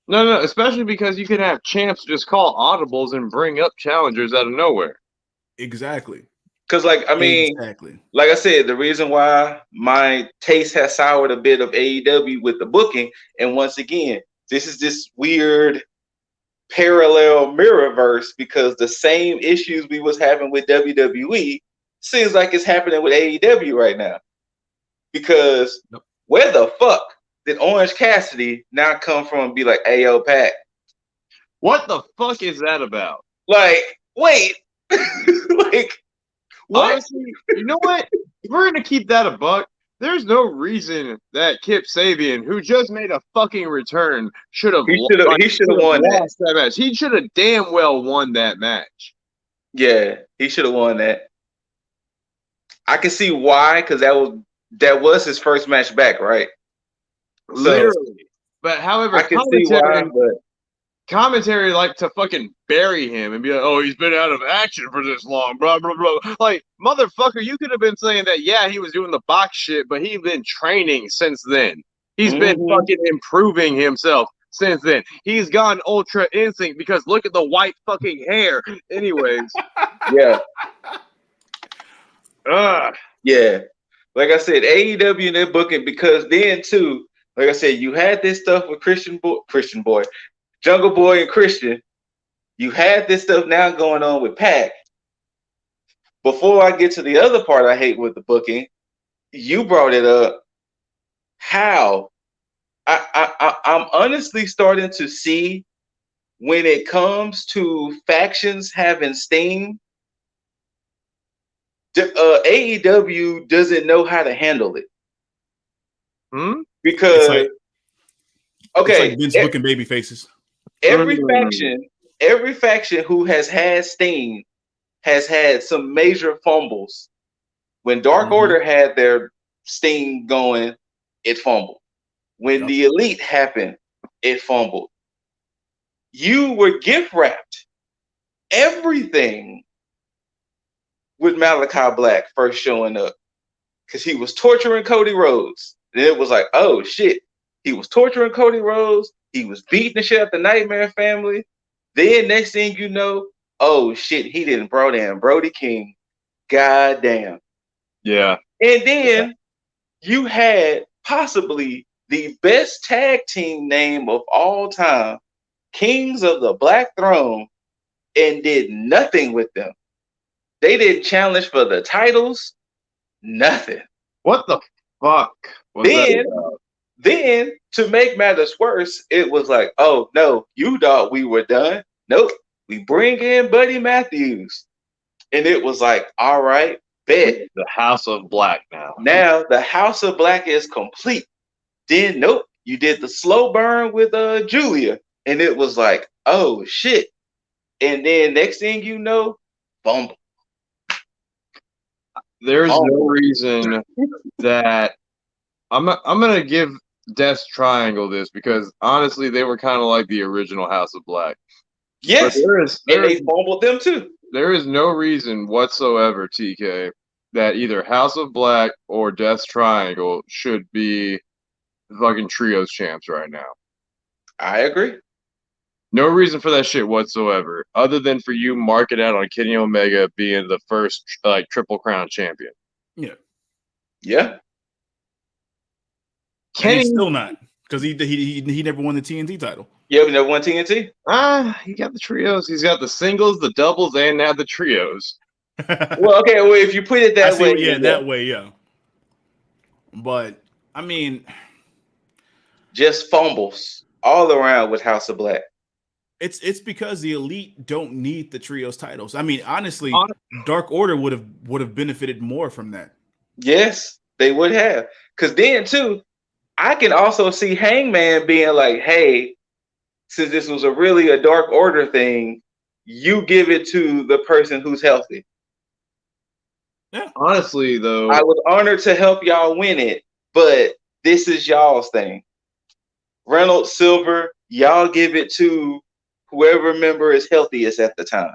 No, especially because you can have champs just call audibles and bring up challengers out of nowhere. Exactly. Because, like, I mean, like I said, the reason why my taste has soured a bit of AEW with the booking, and once again, this is this weird parallel mirrorverse because the same issues we was having with WWE seems like it's happening with AEW right now. Because where the fuck did Orange Cassidy now come from and be like, hey, yo, Pat? What the fuck is that about? Like, wait. Like, what? Honestly, you know what? If we're going to keep that a buck, there's no reason that Kip Sabian, who just made a fucking return, should have won that match. He should have damn well won that match. Yeah, he should have won that. I can see why, because that was his first match back, right? Literally. But however, I can see why, but commentary like to fucking bury him and be like, oh, he's been out of action for this long, blah, blah, blah. Like, motherfucker, you could have been saying that, yeah, he was doing the box shit, but he's been training since then. He's been fucking improving himself since then. He's gone Ultra Instinct because look at the white fucking hair. Anyways. Yeah. Yeah. Like I said, AEW and their booking, because then too, like I said, you had this stuff with Christian Boy, Jungle Boy and Christian. You had this stuff now going on with Pac. Before I get to the other part I hate with the booking, you brought it up. How? I'm honestly starting to see when it comes to factions having steam, AEW doesn't know how to handle it. Because it's like Vince booking baby faces. Every faction who has had steam has had some major fumbles. When Dark Order had their steam going, it fumbled. When the Elite happened, it fumbled. You were gift wrapped everything with Malachi Black first showing up because he was torturing Cody Rhodes. And it was like, oh shit, he was torturing Cody Rhodes. He was beating the shit out the Nightmare Family. Then next thing you know, oh shit, he didn't brought in Brody King. God damn. Yeah. And then you had possibly the best tag team name of all time, Kings of the Black Throne, and did nothing with them. They didn't challenge for the titles. Nothing. What the fuck? Then, to make matters worse, it was like, oh, no, you thought we were done. Nope. We bring in Buddy Matthews. And it was like, all right, bet. The House of Black now. Now the House of Black is complete. Then, nope, you did the slow burn with Julia. And it was like, oh, shit. And then next thing you know, bumble. There's no reason that I'm gonna give Death Triangle this because honestly they were kind of like the original House of Black. Yes, and they fumbled them too. There is no reason whatsoever, TK, that either House of Black or Death Triangle should be the fucking trios champs right now. I agree. No reason for that shit whatsoever, other than for you mark it out on Kenny Omega being the first like Triple Crown champion. Yeah. Yeah. Kenny's still not because he never won the TNT title. Yeah, we never won TNT. He got the trios. He's got the singles, the doubles, and now the trios. Well, okay. Well, if you put it that way, that way, yeah. But I mean, just fumbles all around with House of Black. It's because the Elite don't need the trios titles. I mean, honestly, Dark Order would have benefited more from that. Yes, they would have. Because then too, I can also see Hangman being like, "Hey, since this was really a Dark Order thing, you give it to the person who's healthy." Yeah. Honestly, though, I was honored to help y'all win it, but this is y'all's thing. Reynolds, Silver, y'all give it to whoever member is healthiest at the time.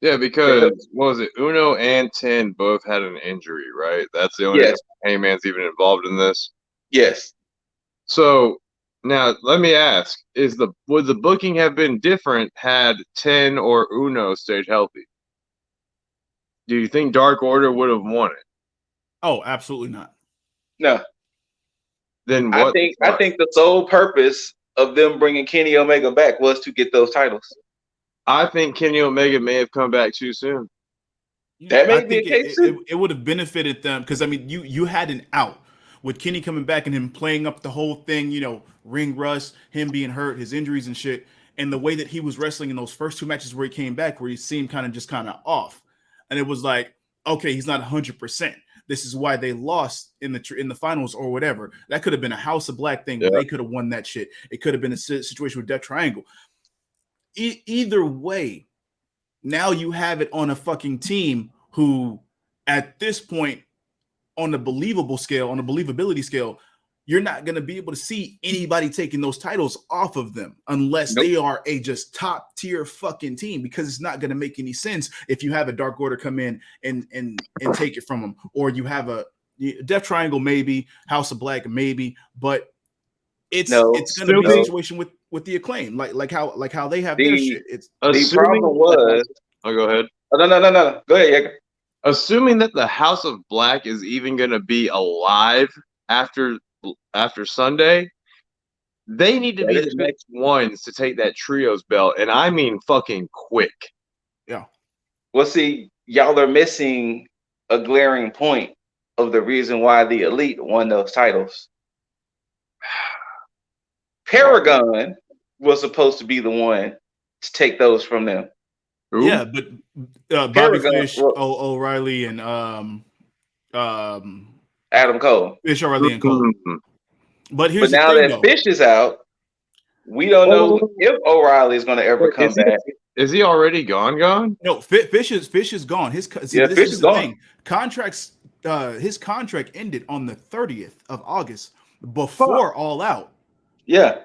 Yeah, because what was it? Uno and 10 both had an injury, right? That's the only reason Heyman's even involved in this. Yes. So now let me ask: would the booking have been different had 10 or Uno stayed healthy? Do you think Dark Order would have won it? Oh, absolutely not. No. Then what? I think the sole purpose of them bringing Kenny Omega back was to get those titles. I think Kenny Omega may have come back too soon. That may be a case too. It would have benefited them because I mean, you had an out with Kenny coming back and him playing up the whole thing. You know, ring rust, him being hurt, his injuries and shit, and the way that he was wrestling in those first two matches where he came back, where he seemed kind of off, and it was like, okay, he's not 100%. This is why they lost in the finals or whatever. That could have been a House of Black thing where they could have won that shit. It could have been a situation with Death Triangle. Either way, now you have it on a fucking team who, at this point, on the believability scale, you're not going to be able to see anybody taking those titles off of them unless they are a just top tier fucking team, because it's not going to make any sense if you have a Dark Order come in and take it from them, or you have a Death Triangle, maybe House of Black, maybe, but it's going to be a situation with the Acclaim, like how they have their shit. It's the problem was. Oh, go ahead. Oh, no. Go ahead, Yeager. Assuming that the House of Black is even going to be alive after Sunday, they need to be the next ones to take that trios belt, and I mean fucking quick. Yeah. Well, see, y'all are missing a glaring point of the reason why the Elite won those titles. Paragon was supposed to be the one to take those from them. Ooh. Yeah, but Bobby Fish, O'Reilly, and Adam Cole. Fish, O'Reilly, and Cole. But here's now the thing, that Fish is out, we don't know if O'Reilly is going to ever come back. Is he already gone? No, Fish is gone. Fish is gone. Thing. Contracts. His contract ended on the 30th of August before All Out. Yeah.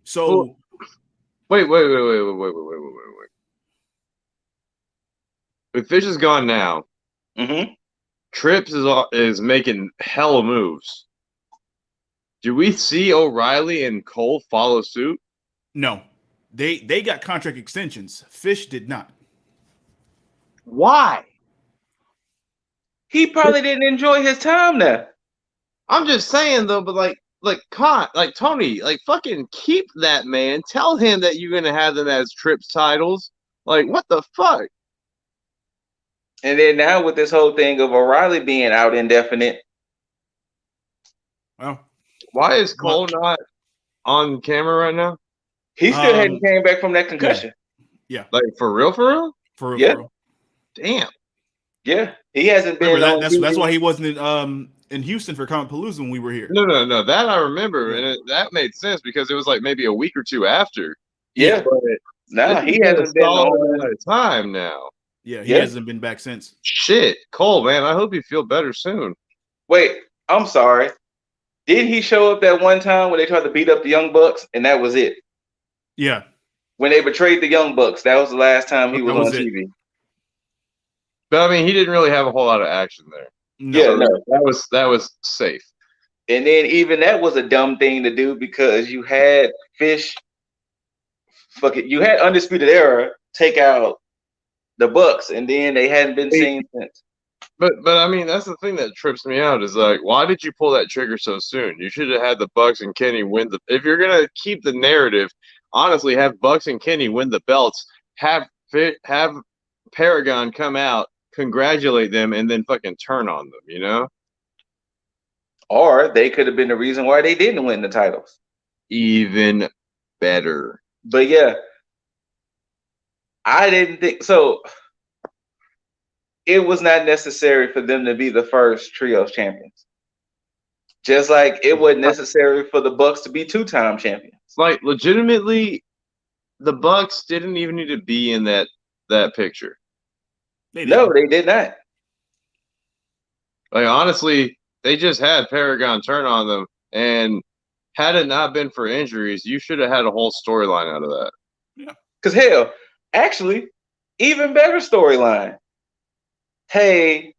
So wait. If Fish is gone now, Trips is making hella moves. Do we see O'Reilly and Cole follow suit? No, they got contract extensions. Fish did not. Why? He probably didn't enjoy his time there. I'm just saying though, but like Tony, like fucking keep that man. Tell him that you're gonna have them as Trips titles. Like what the fuck? And then now with this whole thing of O'Reilly being out indefinite. Well, why is Cole not on camera right now? He still hadn't came back from that concussion. Yeah. Like for real? For real. Yeah. For real. Damn. Yeah. He hasn't been on that's why he wasn't in Houston for Comic Palooza when we were here. No. That I remember, and that made sense because it was like maybe a week or two after. Yeah. But he hasn't been on time now. Yeah, he hasn't been back since. Shit, Cole, man, I hope you feel better soon. Wait, I'm sorry. Didn't he show up that one time when they tried to beat up the Young Bucks, and that was it? Yeah. When they betrayed the Young Bucks, that was the last time he was on TV. But I mean, he didn't really have a whole lot of action there. No. Yeah, no, that was safe. And then even that was a dumb thing to do because you had Fish, you had Undisputed Era take out the Bucks, and then they hadn't been seen since. But I mean, that's the thing that trips me out is like, why did you pull that trigger so soon? You should have had the Bucks and Kenny win the. If you're gonna keep the narrative, honestly, have Bucks and Kenny win the belts. Have Paragon come out, congratulate them, and then fucking turn on them. You know. Or they could have been the reason why they didn't win the titles. Even better. But yeah. I didn't think so. It was not necessary for them to be the first trios champions. Just like it wasn't necessary for the Bucks to be two-time champions. Like legitimately, the Bucks didn't even need to be in that picture. No, they did not. Like honestly, they just had Paragon turn on them, And had it not been for injuries, you should have had a whole storyline out of that. Yeah. Because hell, actually, even better storyline. Hey,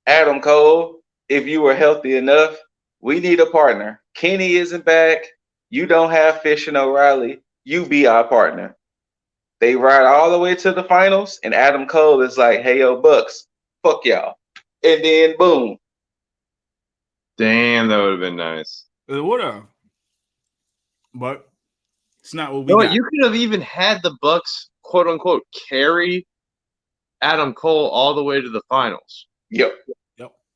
Adam Cole, if you were healthy enough, we need a partner. Kenny isn't back. You don't have Fish and O'Reilly. You be our partner. They ride all the way to the finals, and Adam Cole is like, hey, yo, Bucks, fuck y'all. And then, boom. Damn, that would have been nice. It would have. But it's not what we got. You could have even had the Bucks, quote unquote, carry Adam Cole all the way to the finals. Yep.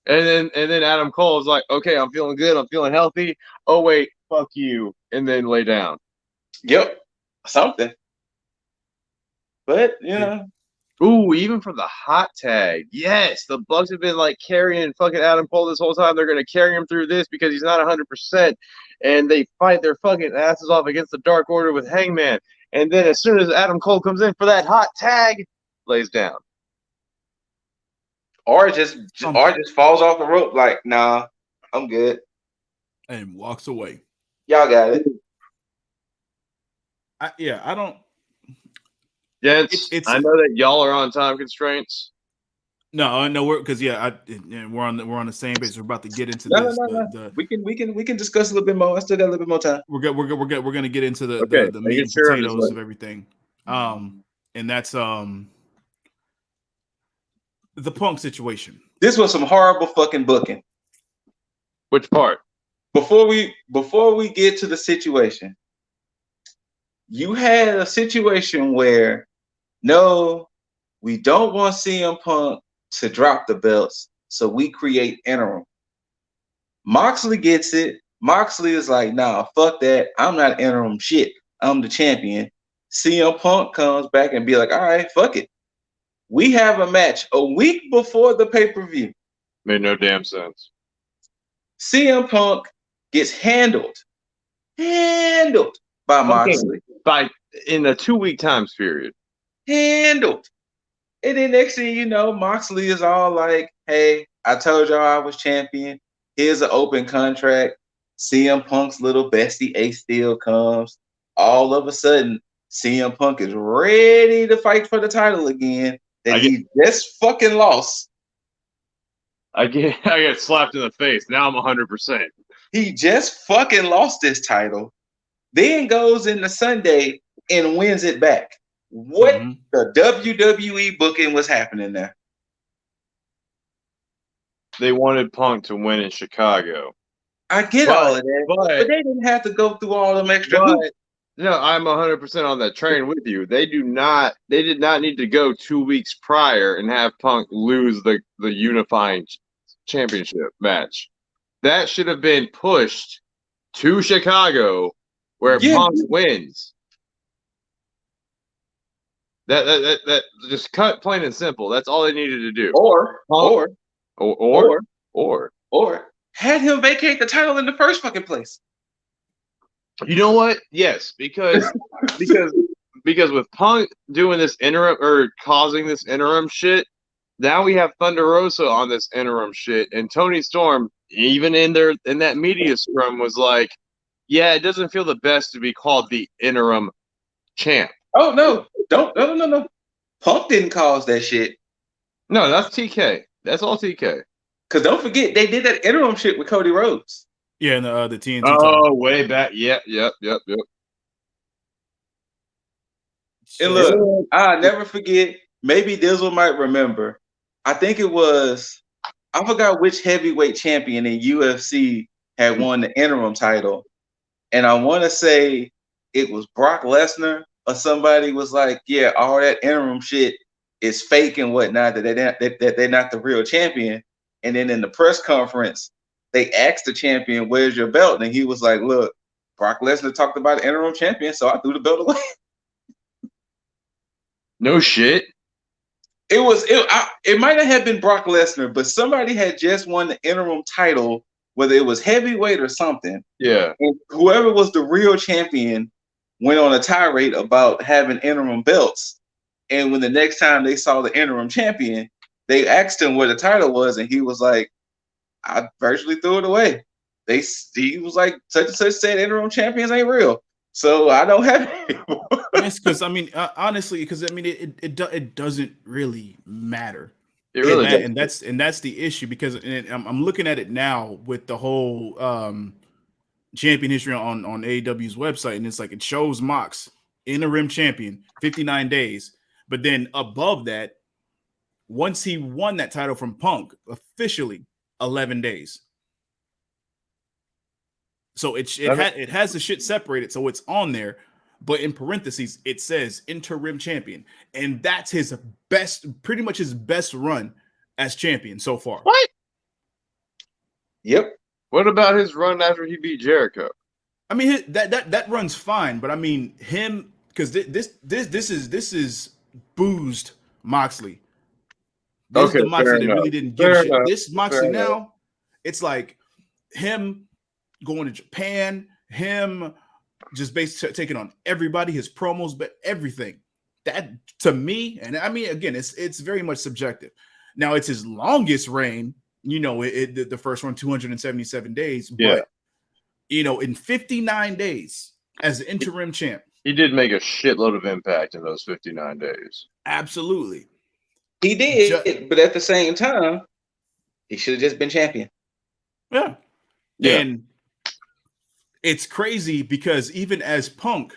And then Adam Cole is like, okay, I'm feeling good, I'm feeling healthy. Oh wait, fuck you, and then lay down. Yep. Something. But you know. Ooh, even for the hot tag. Yes, the Bucks have been like carrying fucking Adam Cole this whole time. They're gonna carry him through this because he's not 100%. And they fight their fucking asses off against the Dark Order with Hangman. And then as soon as Adam Cole comes in for that hot tag, lays down. Or just falls off the rope like, nah, I'm good. And walks away. Y'all got it. I don't. Yeah, I know that y'all are on time constraints. No, we're because we're on the same page. We're about to get into this. No. We can discuss a little bit more. I still got a little bit more time. We're gonna get into the meat and potatoes of everything. And that's the Punk situation. This was some horrible fucking booking. Which part? Before we get to the situation, you had a situation where no, we don't want CM Punk to drop the belts, so we create interim. Moxley gets it. Moxley is like, nah, fuck that. I'm not interim shit. I'm the champion. CM Punk comes back and be like, all right, fuck it. We have a match a week before the pay-per-view. Made no damn sense. CM Punk gets handled by Moxley. In a 2-week time period. Handled. And then next thing you know, Moxley is all like, hey, I told y'all I was champion. Here's an open contract. CM Punk's little bestie Ace Steel comes. All of a sudden, CM Punk is ready to fight for the title again that he just fucking lost. I get slapped in the face. Now I'm 100%. He just fucking lost this title, then goes into Sunday and wins it back. What the WWE booking was happening there? They wanted Punk to win in Chicago. I get all of that, but they didn't have to go through all them extra hoops. No, I'm 100% on that train with you. They did not need to go 2 weeks prior and have Punk lose the unifying championship match. That should have been pushed to Chicago where Punk wins. That just cut plain and simple. That's all they needed to do. Or had him vacate the title in the first fucking place. You know what? Yes, because with Punk doing this interim or causing this interim shit, now we have Thunder Rosa on this interim shit, and Tony Storm, even in that media scrum, was like, "Yeah, it doesn't feel the best to be called the interim champ." Oh no! No! Punk didn't cause that shit. No, that's TK. That's all TK. Because don't forget, they did that interim shit with Cody Rhodes. Yeah, and the TNT. Oh, way back. Yep. And look, I'll never forget. Maybe Dizzle might remember. I think it was, I forgot which heavyweight champion in UFC had won the interim title. And I want to say it was Brock Lesnar or somebody was like, yeah, all that interim shit is fake and whatnot, that they're not the real champion. And then in the press conference, they asked the champion, where's your belt? And he was like, look, Brock Lesnar talked about the interim champion, so I threw the belt away. No shit. It might not have been Brock Lesnar, but somebody had just won the interim title, whether it was heavyweight or something. Yeah. And whoever was the real champion went on a tirade about having interim belts. And when the next time they saw the interim champion, they asked him where the title was, and he was like, I virtually threw it away. he was like such and such said interim champions ain't real, so I don't have it anymore. Yes, because I mean, honestly, because I mean, it doesn't really matter. It really And does. that's the issue because I'm looking at it now with the whole champion history on AEW's website, and it's like it shows Mox interim champion 59 days, but then above that, once he won that title from Punk, officially 11 days. So it has the shit separated, so it's on there, but in parentheses it says interim champion, and that's his pretty much his best run as champion so far. What? Yep. What about his run after he beat Jericho? I mean that run's fine, but I mean him because this is boozed Moxley. This is the Moxley that really didn't give a shit. This Moxley now, it's like him going to Japan, him just basically taking on everybody, his promos, but everything. That to me, and I mean again, it's very much subjective. Now it's his longest reign, you know, the first one 277 days, but you know, in 59 days as the interim champ, he did make a shitload of impact in those 59 days. Absolutely, he did, but at the same time, he should have just been champion. Yeah. And it's crazy because even as Punk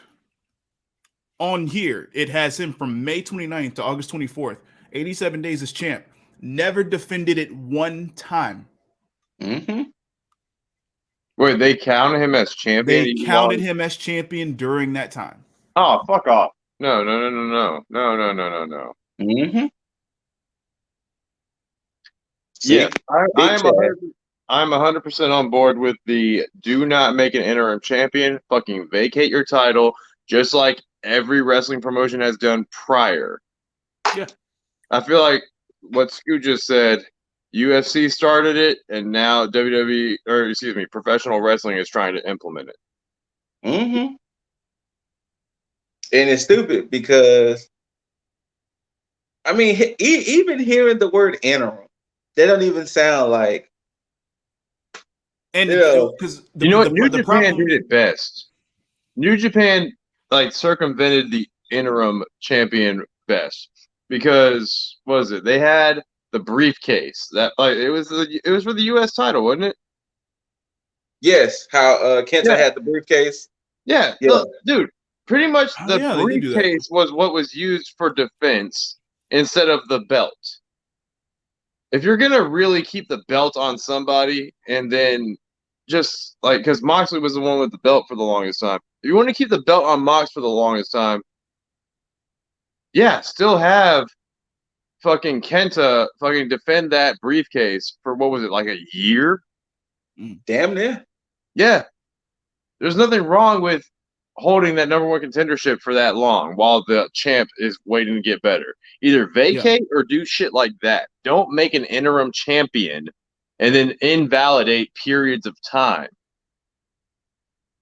on here, it has him from May 29th to August 24th, 87 days as champ, never defended it one time. Mm-hmm. Wait, they counted him as champion? They counted him as champion during that time. Oh, fuck off. No. Mm-hmm. Yeah, I'm 100% on board with the do not make an interim champion. Fucking vacate your title, just like every wrestling promotion has done prior. Yeah. I feel like what Scoot just said, UFC started it, and now professional wrestling is trying to implement it. Mm-hmm. And it's stupid because, I mean, even hearing the word interim, they don't even sound like. And because New Japan did it best. New Japan like circumvented the interim champion best because what was it? They had the briefcase that like it was for the U.S. title, wasn't it? Yes, how Kenta had the briefcase. Yeah. Dude, pretty much the briefcase was what was used for defense instead of the belt. If you're gonna really keep the belt on somebody and then just like because Moxley was the one with the belt for the longest time. If you want to keep the belt on Mox for the longest time, still have fucking Kenta fucking defend that briefcase for what was it, like a year? Damn near. Yeah. There's nothing wrong with holding that number one contendership for that long while the champ is waiting to get better. Either vacate or do shit like that. Don't make an interim champion and then invalidate periods of time.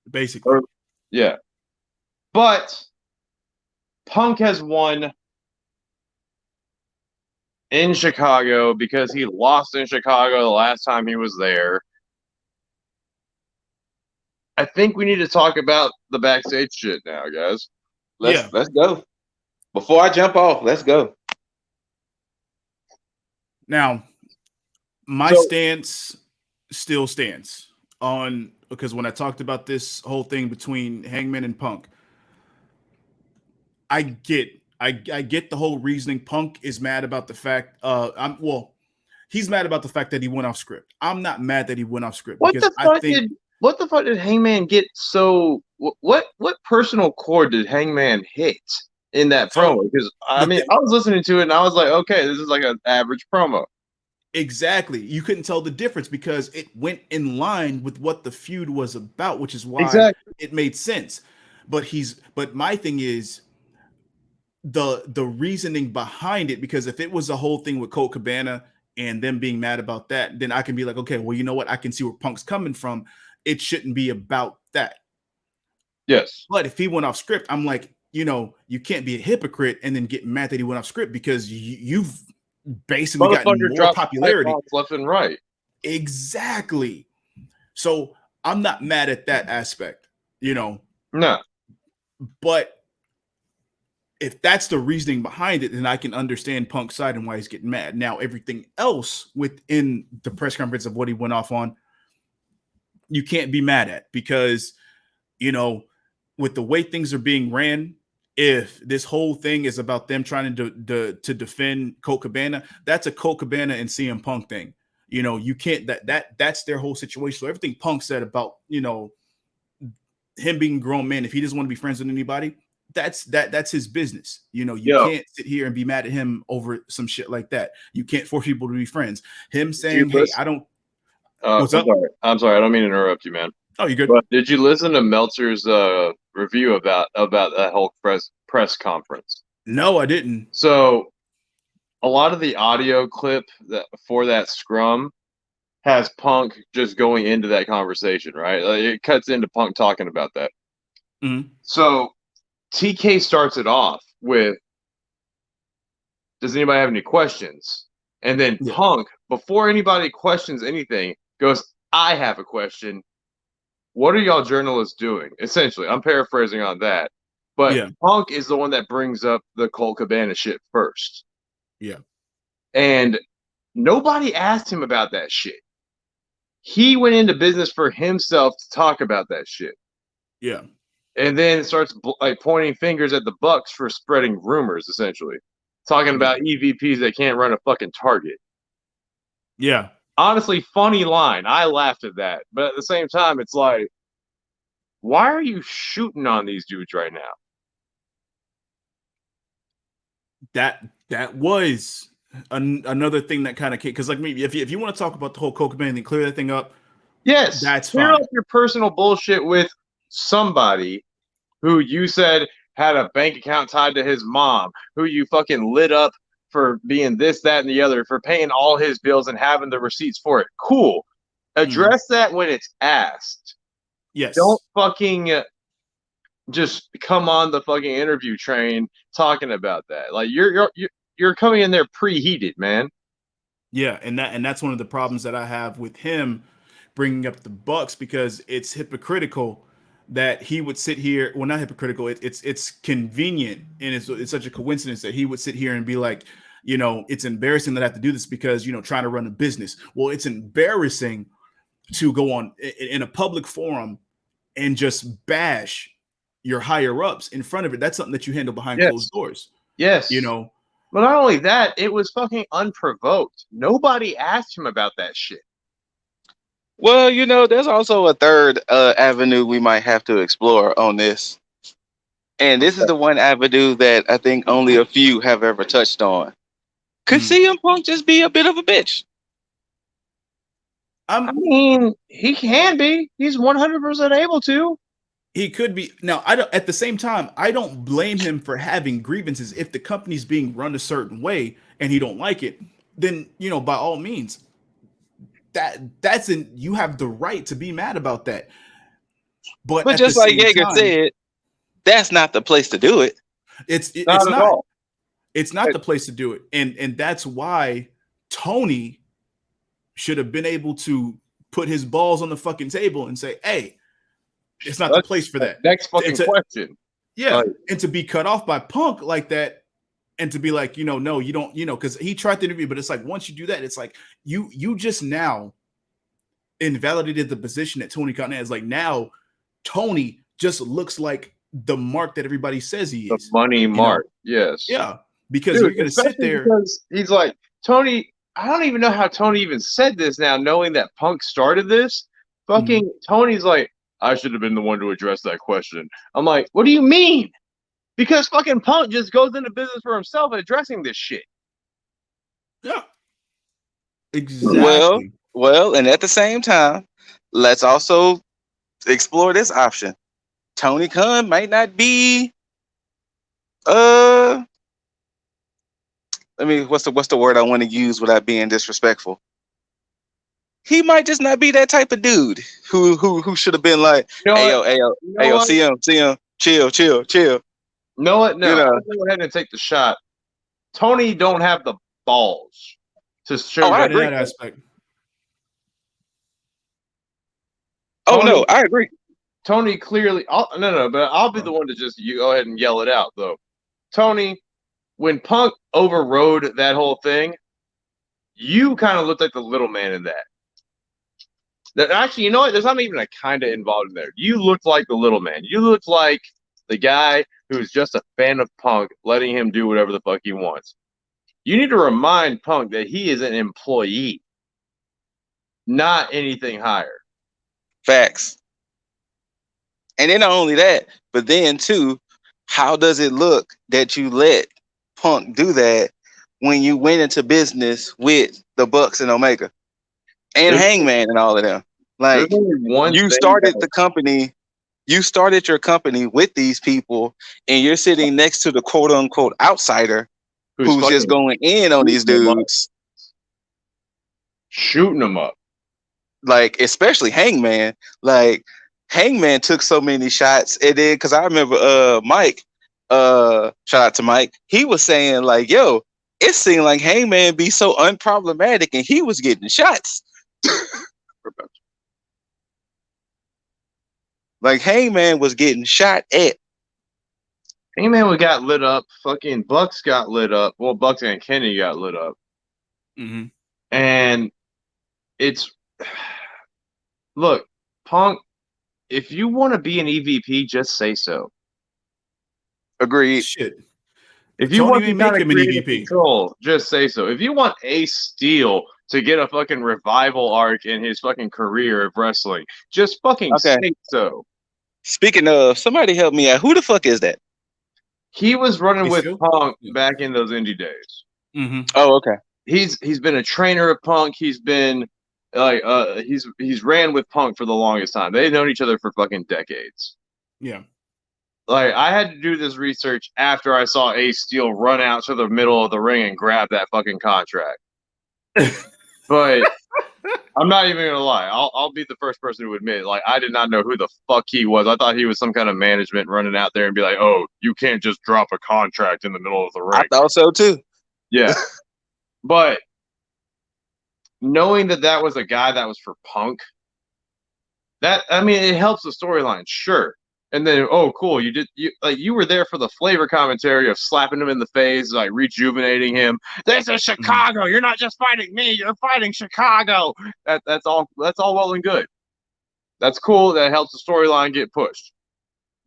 Basically. But Punk has won in Chicago because he lost in Chicago the last time he was there. I think we need to talk about the backstage shit now, guys. Let's go. Before I jump off, let's go. Now, my stance still stands on because when I talked about this whole thing between Hangman and Punk, I get the whole reasoning. Punk is mad about the fact he's mad about the fact that he went off script. I'm not mad that he went off script because what the fuck did Hangman get so what personal chord did Hangman hit in that promo? Because I was listening to it and I was like, okay, this is like an average promo. Exactly. You couldn't tell the difference because it went in line with what the feud was about, which is why it made sense. But my thing is the reasoning behind it, because if it was a whole thing with Colt Cabana and them being mad about that, then I can be like, okay, well, you know what? I can see where Punk's coming from. It shouldn't be about that. Yes. But if he went off script, I'm like, you can't be a hypocrite and then get mad that he went off script because you've basically gotten more popularity left and right. Exactly. So I'm not mad at that aspect, you know. No. But if that's the reasoning behind it, then I can understand Punk's side and why he's getting mad. Now, everything else within the press conference of what he went off on, you can't be mad at because, you know, with the way things are being ran, if this whole thing is about them trying to defend Colt Cabana, that's a Colt Cabana and CM Punk thing. You know, you can't that's their whole situation. So everything Punk said about, you know, him being a grown man, if he doesn't want to be friends with anybody, that's his business. You know, you can't sit here and be mad at him over some shit like that. You can't force people to be friends. Him saying, "Hey, I don't." What's up? I'm sorry. I don't mean to interrupt you, man. Oh, you good? But did you listen to Meltzer's review about that whole press conference? No, I didn't. So a lot of the audio clip for that scrum has Punk just going into that conversation, right? Like, it cuts into Punk talking about that. Mm-hmm. So TK starts it off with, "Does anybody have any questions?" And then Punk, before anybody questions anything, goes, "I have a question. What are y'all journalists doing?" Essentially, I'm paraphrasing on that. But Punk is the one that brings up the Colt Cabana shit first. Yeah. And nobody asked him about that shit. He went into business for himself to talk about that shit. Yeah. And then starts like pointing fingers at the Bucks for spreading rumors, essentially. Talking about EVPs that can't run a fucking Target. Yeah. Honestly, funny line. I laughed at that. But at the same time, it's like, why are you shooting on these dudes right now? That was another thing that kind of came, because like me, if you want to talk about the whole Colt Cabana thing, clear that thing up. Yes, that's clear fine. up your personal bullshit with somebody who you said had a bank account tied to his mom, who you fucking lit up for being this, that, and the other, for paying all his bills and having the receipts for it. Cool. Address that when it's asked. Yes. Don't fucking just come on the fucking interview train talking about that. Like you're coming in there preheated, man. Yeah, and that's one of the problems that I have with him bringing up the Bucks, because it's hypocritical that he would sit here. Well, not hypocritical. It's convenient, and it's such a coincidence that he would sit here and be like, you know, it's embarrassing that I have to do this because, you know, trying to run a business. Well, it's embarrassing to go on in a public forum and just bash your higher ups in front of it. That's something that you handle behind closed doors. Yes. You know. But not only that, it was fucking unprovoked. Nobody asked him about that shit. Well, you know, there's also a third avenue we might have to explore on this. And this is the one avenue that I think only a few have ever touched on. Could CM Punk just be a bit of a bitch? I mean, he can be. He's 100% able to. He could be. Now, I don't. At the same time, I don't blame him for having grievances. If the company's being run a certain way and he don't like it, then, you know, by all means, you have the right to be mad about that. But at just the like same Yeager time, said, that's not the place to do it. It's not at all. It's not the place to do it, and that's why Tony should have been able to put his balls on the fucking table and say, "Hey, it's not the place for that." Next fucking question. Yeah, and to be cut off by Punk like that, and to be like, you know, no, you don't, you know, because he tried to interview, but it's like once you do that, it's like you just now invalidated the position that Tony Khan has. Like now, Tony just looks like the mark that everybody says he is. The money mark, yes. Yeah, because you're gonna sit there. Because he's like, Tony, I don't even know how Tony even said this now, knowing that Punk started this. Fucking Tony's like, I should have been the one to address that question. I'm like, what do you mean? Because fucking Punk just goes into business for himself and addressing this shit. Yeah. Exactly. Well, and at the same time, let's also explore this option. Tony Khan might not be what's the word I want to use without being disrespectful? He might just not be that type of dude who should have been like, ayo, CM, chill. No, what? No, I'll go ahead and take the shot. Tony don't have the balls to show that aspect. no, I agree. Tony clearly. But I'll be the one to just you go ahead and yell it out though. Tony, when Punk overrode that whole thing, you kind of looked like the little man in that. Actually, you know what? There's not even a kind of involved in there. You look like the little man. You look like the guy who's just a fan of Punk, letting him do whatever the fuck he wants. You need to remind Punk that he is an employee, not anything higher. Facts. And then not only that, but then too, how does it look that you let Punk do that when you went into business with the Bucks and Omega and Hangman and all of them? Like, you started the company, you started your company with these people, and you're sitting next to the quote unquote outsider who's just going in on these dudes, shooting them up. Like, especially Hangman. Like, Hangman took so many shots, and then because I remember Mike, shout out to Mike, he was saying like, yo, it seemed like Hangman be so unproblematic, and he was getting shots. Like, Hangman was getting shot at. Hangman got lit up. Fucking Bucks got lit up. Well, Bucks and Kenny got lit up. Mm-hmm. And it's look, Punk, if you want to be an EVP, just say so. Agreed. Shit. If you want to make him an EVP, control, just say so. If you want Ace Steel to get a fucking revival arc in his fucking career of wrestling, just fucking say so. Speaking of, somebody help me out. Who the fuck is that? He was running with Punk back in those indie days. Mm-hmm. Oh, okay. He's been a trainer of Punk. He's been like he's ran with Punk for the longest time. They've known each other for fucking decades. Yeah. Like, I had to do this research after I saw Ace Steel run out to the middle of the ring and grab that fucking contract. But I'm not even gonna lie. I'll be the first person to admit, like, I did not know who the fuck he was. I thought he was some kind of management running out there and be like, "Oh, you can't just drop a contract in the middle of the ring." I thought so too. Yeah, but knowing that that was a guy that was for Punk, that, I mean, it helps the storyline, sure. And then, oh, cool, you were there for the flavor commentary of slapping him in the face, like rejuvenating him. This is Chicago. You're not just fighting me. You're fighting Chicago. That's all well and good. That's cool. That helps the storyline get pushed.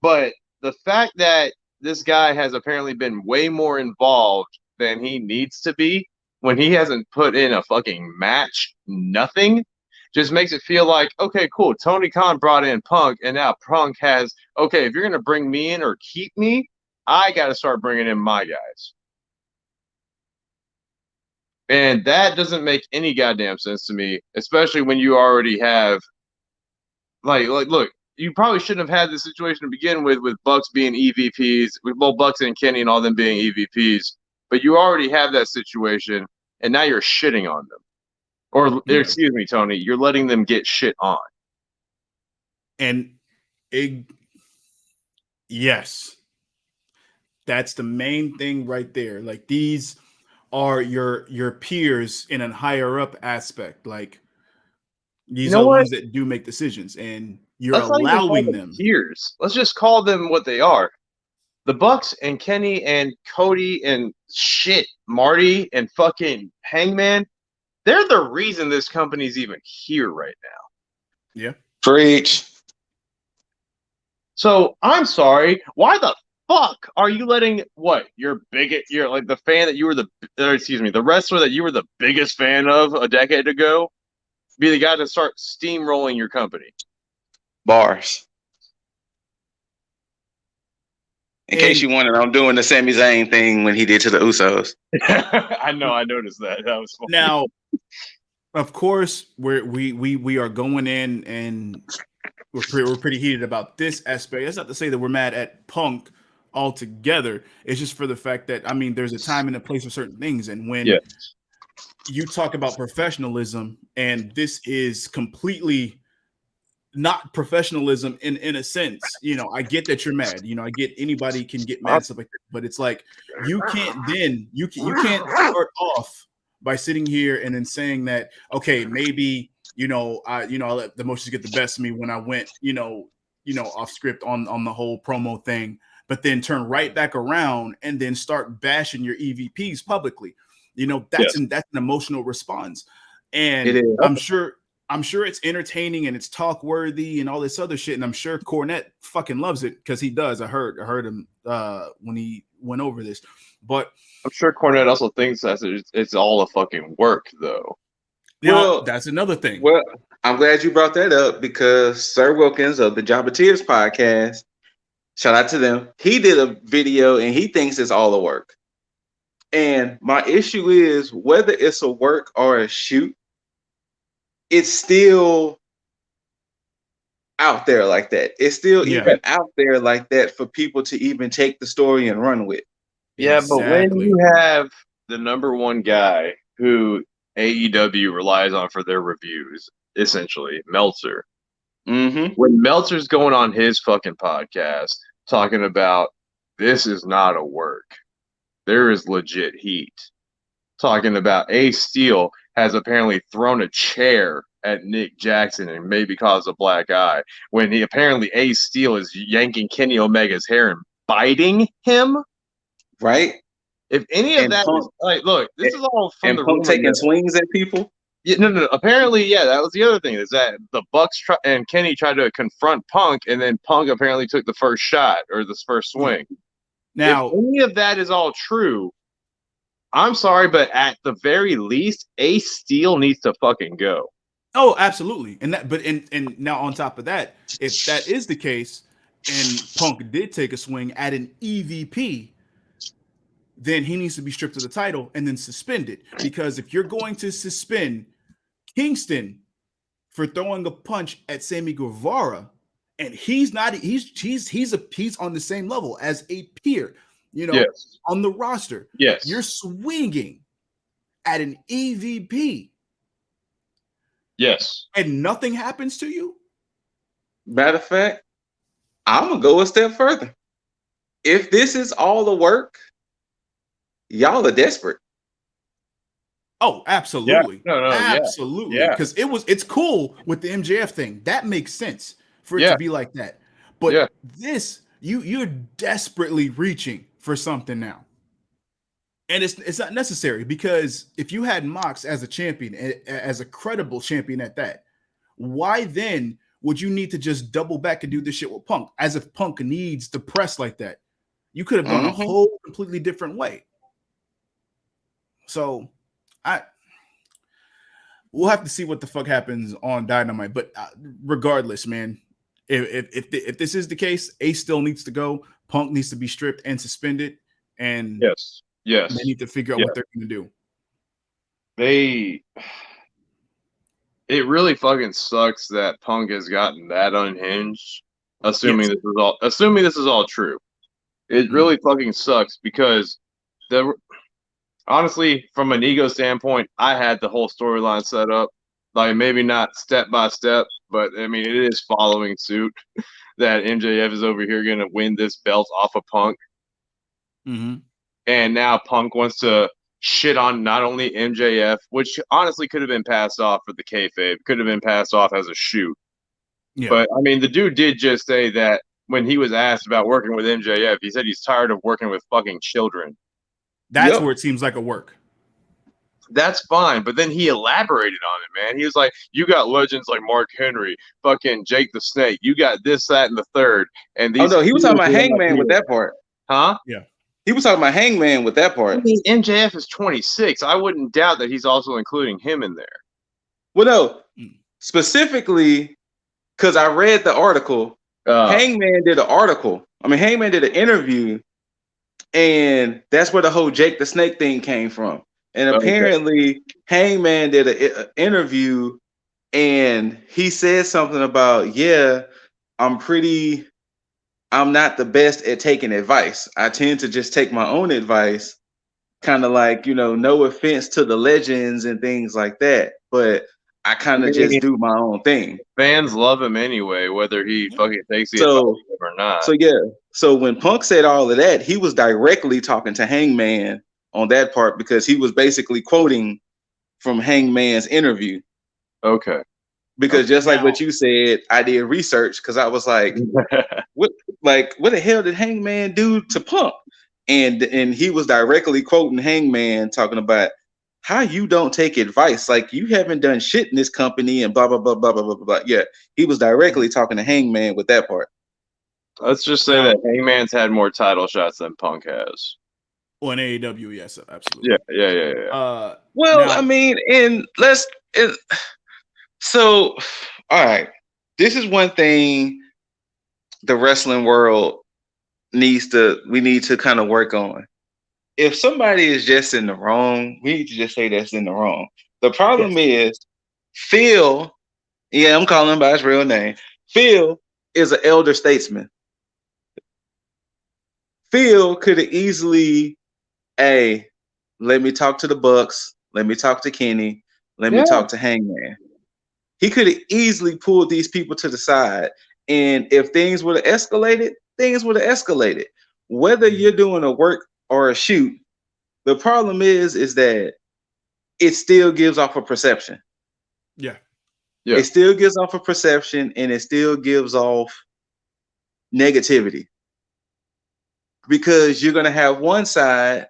But the fact that this guy has apparently been way more involved than he needs to be when he hasn't put in a fucking match, nothing, just makes it feel like, okay, cool, Tony Khan brought in Punk, and now Punk has, okay, if you're going to bring me in or keep me, I got to start bringing in my guys. And that doesn't make any goddamn sense to me, especially when you already have, like, look, you probably shouldn't have had this situation to begin with Bucks being EVPs, with both Bucks and Kenny and all them being EVPs, but you already have that situation, and now you're shitting on them. Or, excuse me, Tony, you're letting them get shit on. And yes, that's the main thing right there. Like, these are your peers in a higher up aspect. Like, these are the ones that do make decisions, and you're allowing them. Peers. Let's just call them what they are. The Bucks and Kenny and Cody and shit, Marty and fucking Hangman, they're the reason this company's even here right now. Yeah. Preach. So I'm sorry. Why the fuck are you letting you're like the fan that you were the wrestler that you were the biggest fan of a decade ago be the guy to start steamrolling your company? Bars. In case you wondered, I'm doing the Sami Zayn thing when he did to the Usos. I know, I noticed that. That was funny. Now, of course, we are going in and we're pretty heated about this aspect. That's not to say that we're mad at Punk altogether. It's just for the fact that, I mean, there's a time and a place for certain things, and when you talk about professionalism, and this is completely not professionalism in a sense. You know, I get that you're mad. You know, I get anybody can get mad stuff like that, but it's like you can't start off by sitting here and then saying that, okay, maybe, I let the emotions get the best of me when I went, off script on the whole promo thing, but then turn right back around and then start bashing your EVPs publicly. That's an emotional response. And It is. I'm sure it's entertaining and it's talk worthy and all this other shit. And I'm sure Cornette fucking loves it because he does. I heard him when he went over this, but I'm sure Cornette also thinks that it's all a fucking work, though. Well, that's another thing. Well, I'm glad you brought that up because Sir Wilkins of the Jobbeteers podcast, shout out to them, he did a video and he thinks it's all a work. And my issue is whether it's a work or a shoot, it's still out there like that. It's still even out there like that for people to even take the story and run with. Yeah, exactly. But when you have the #1 guy who AEW relies on for their reviews, essentially, Meltzer. Mm-hmm. When Meltzer's going on his fucking podcast talking about this is not a work, there is legit heat. Talking about Ace Steel has apparently thrown a chair at Nick Jackson and maybe caused a black eye when he apparently Ace Steel is yanking Kenny Omega's hair and biting him. Right. If any of that is like, look, this is all from the Punk taking swings at people. Yeah, no. Apparently, yeah, that was the other thing is that the Bucks and Kenny tried to confront Punk, and then Punk apparently took the first shot or the first swing. Now, if any of that is all true, I'm sorry, but at the very least, Ace Steel needs to fucking go. Oh, absolutely. And now on top of that, if that is the case, and Punk did take a swing at an EVP, then he needs to be stripped of the title and then suspended. Because if you're going to suspend Kingston for throwing a punch at Sammy Guevara, and he's on the same level as a peer, on the roster. Yes. You're swinging at an EVP. Yes. And nothing happens to you? Matter of fact, I'm going to go a step further. If this is all the work, y'all are desperate. Oh, absolutely. Yeah. No, absolutely. Because it's cool with the MJF thing. That makes sense for it to be like that. But this, you're desperately reaching for something now. And it's not necessary because if you had Mox as a champion, as a credible champion at that, why then would you need to just double back and do this shit with Punk? As if Punk needs the press like that. You could have gone a whole completely different way. So we'll have to see what the fuck happens on Dynamite. But regardless, man, if this is the case, Ace still needs to go. Punk needs to be stripped and suspended. And yes, they need to figure out what they're going to do. It really fucking sucks that Punk has gotten that unhinged. Assuming this is all true, it really fucking sucks because honestly, from an ego standpoint, I had the whole storyline set up. Like maybe not step by step, but I mean it is following suit that MJF is over here going to win this belt off of Punk. Mm-hmm. And now Punk wants to shit on not only MJF, which honestly could have been passed off for the kayfabe, could have been passed off as a shoot. Yeah. But I mean, the dude did just say that when he was asked about working with MJF, he said he's tired of working with fucking children. That's where it seems like a work. That's fine, but then he elaborated on it, man. He was like, you got legends like Mark Henry, fucking Jake the Snake. You got this, that, and the third. And these he was talking about Hangman with that part. Huh? Yeah. He was talking about Hangman with that part. I mean, MJF is 26. I wouldn't doubt that he's also including him in there. Well, no. Specifically, because I read the article. Hangman did an article. Hangman did an interview. And that's where the whole Jake the Snake thing came from. And apparently, Hangman did an interview. And he said something about, I'm not the best at taking advice. I tend to just take my own advice, kind of like, no offense to the legends and things like that. But I kind of just do my own thing. Fans love him anyway, whether he fucking takes the advice or not. So when Punk said all of that, he was directly talking to Hangman on that part because he was basically quoting from Hangman's interview. Okay. because just like Now- what you said, I did research because I was like, what the hell did Hangman do to Punk? And he was directly quoting Hangman talking about how you don't take advice, like you haven't done shit in this company and blah blah blah blah blah blah blah. Yeah, he was directly talking to Hangman with that part. Let's just say that Hangman's had more title shots than Punk has. Well, in AEW, yes, absolutely. Yeah. Well, now- I mean, so all right, this is one thing the wrestling world we need to kind of work on. If somebody is just in the wrong, we need to just say that's in the wrong. The problem is Phil, yeah, I'm calling him by his real name. Phil is an elder statesman. Phil could have easily, hey, let me talk to the Bucks, let me talk to Kenny, let me talk to Hangman. He could have easily pulled these people to the side. And if things would have escalated, things would have escalated. Whether you're doing a work or a shoot, the problem is that it still gives off a perception. Yeah. It still gives off a perception, and it still gives off negativity. Because you're gonna have one side,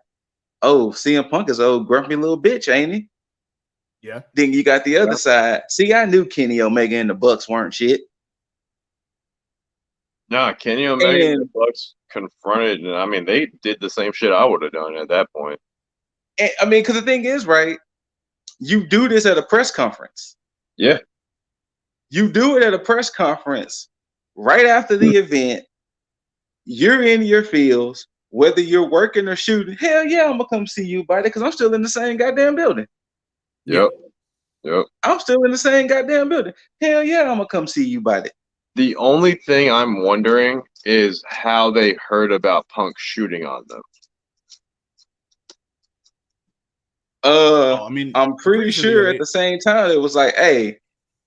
oh, CM Punk is an old grumpy little bitch, ain't he? Yeah. Then you got the other side. See, I knew Kenny Omega and the Bucks weren't shit. No, Kenny Omega and the Bucks confronted, and I mean, they did the same shit I would have done at that point. And, I mean, because the thing is, right? You do this at a press conference. Yeah. You do it at a press conference right after the event. You're in your fields, whether you're working or shooting. Hell yeah, I'm gonna come see you, buddy, because I'm still in the same goddamn building. Yep. I'm still in the same goddamn building. Hell yeah, I'm gonna come see you, buddy. The only thing I'm wondering is how they heard about Punk shooting on them. I mean, I'm pretty sure at the same time it was like, hey,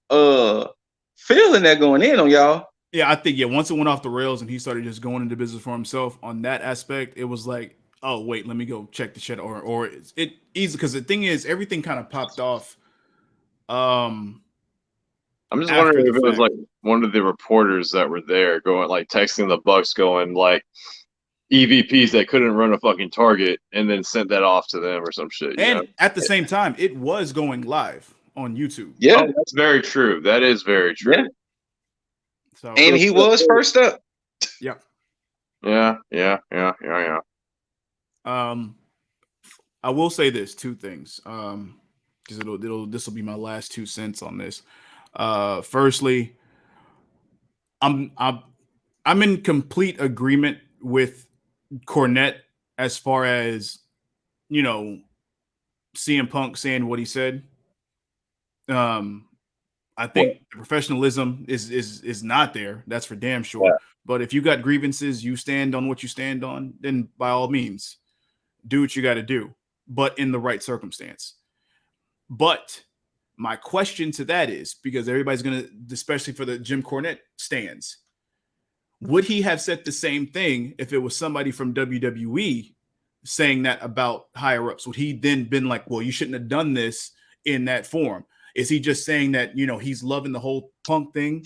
Phil and that going in on y'all. Yeah, I think once it went off the rails and he started just going into business for himself on that aspect, it was like, oh wait, let me go check the shit, or it easy, because the thing is, everything kind of popped off. I'm just wondering if it was like one of the reporters that were there going, like, texting the Bucks, going like EVPs that couldn't run a fucking target, and then sent that off to them or some shit. And at the same time, it was going live on YouTube. Yeah, that's very true. That is very true. Yeah. So, and he was first up. Yeah. I will say two things. Because this will be my last 2 cents on this. Firstly, I'm in complete agreement with Cornette as far as, CM Punk saying what he said. I think the professionalism is not there. That's for damn sure. Yeah. But if you got grievances, you stand on what you stand on, then by all means, do what you got to do, but in the right circumstance. But my question to that is, because everybody's going to, especially for the Jim Cornette stands, would he have said the same thing if it was somebody from WWE saying that about higher ups? Would he then been like, well, you shouldn't have done this in that form? Is he just saying that, he's loving the whole Punk thing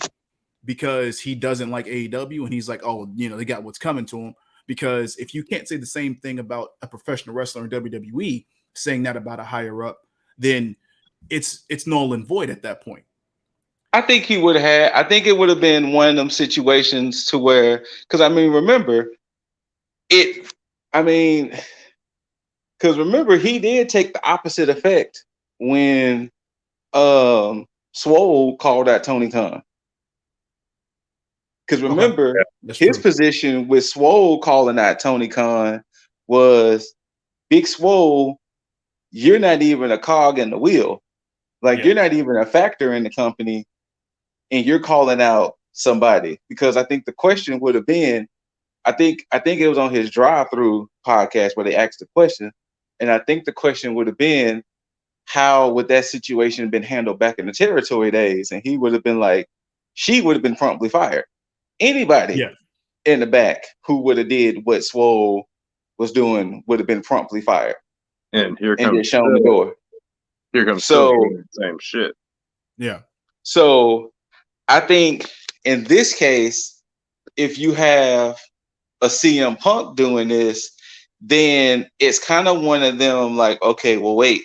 because he doesn't like AEW and he's like, oh, they got what's coming to him? Because if you can't say the same thing about a professional wrestler in WWE saying that about a higher up, then it's null and void at that point. I think it would have been one of them situations to where, because remember, he did take the opposite effect when Swole called out Tony Khan. Because remember, his position with Swole calling out Tony Khan was, Big Swole, you're not even a cog in the wheel. You're not even a factor in the company, and you're calling out somebody. Because I think the question would have been, I think it was on his drive-through podcast where they asked the question, and I think the question would have been, how would that situation have been handled back in the territory days? And he would have been like, she would have been promptly fired. Anybody in the back who would have did what Swole was doing would have been promptly fired. And here comes shown the door. Here comes the same shit. Yeah. So I think in this case, if you have a CM Punk doing this, then it's kind of one of them like, okay, well, wait,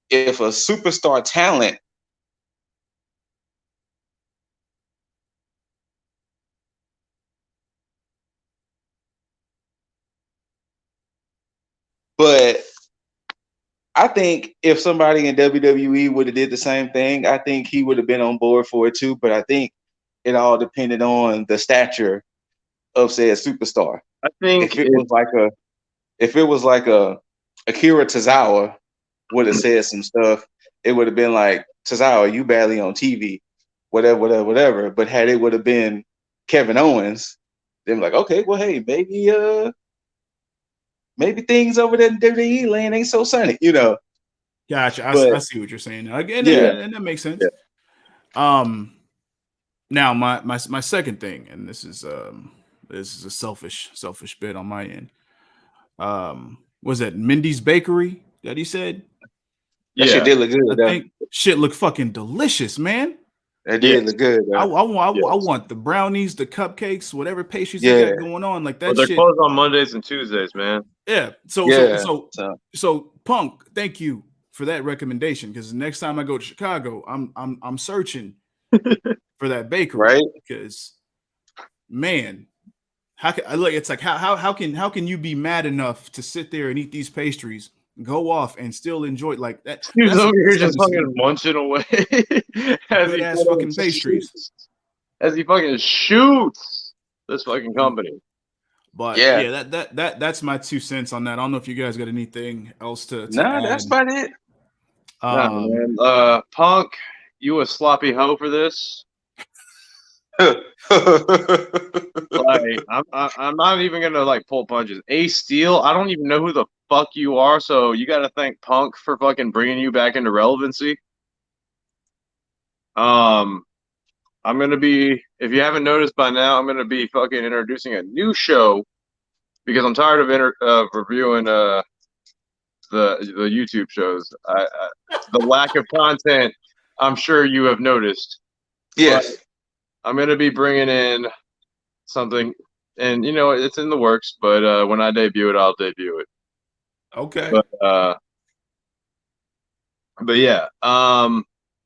if a superstar talent but I think if somebody in WWE would have did the same thing, I think he would have been on board for it too. But I think it all depended on the stature of said superstar. I think If it was like a Akira Tozawa would have said some stuff, it would have been like, Tozawa, you barely on TV, whatever, whatever, whatever. But had it would have been Kevin Owens, then like, okay, well, hey, maybe things over there in WWE lane ain't so sunny, you know. Gotcha. But I see what you're saying. Again, yeah, and that makes sense. Yeah. Now my second thing, and this is a selfish bit on my end. Was that Mindy's Bakery that he said? that shit did look good, I though. think shit looked fucking delicious, man. That did look good, I though. want the brownies, the cupcakes, whatever pastries Yeah. they got going on, like that Well, they're shit. closed on Mondays and Tuesdays, man. Yeah. So Punk, thank you for that recommendation, because the next time I go to Chicago, I'm searching for that bakery, right? because man, how can I look? It's like how can you be mad enough to sit there and eat these pastries, go off, and still enjoy like that? He's That's over here some just fucking munching away as good he ass fucking pastries. as he fucking shoots this fucking company. But Yeah. yeah, that's my 2 cents on that. I don't know if you guys got anything else to Nah, add. that's about it. Nah, man. Punk, you a sloppy hoe for this. Like, I'm not even gonna like pull punches. Ace Steel, I don't even know who the fuck you are, so you got to thank Punk for fucking bringing you back into relevancy. I'm gonna be, if you haven't noticed by now, I'm gonna be fucking introducing a new show because I'm tired of reviewing the YouTube shows. The lack of content, I'm sure you have noticed. Yes. But I'm gonna be bringing in something, and you know it's in the works. But when I debut it, I'll debut it. Okay. But yeah,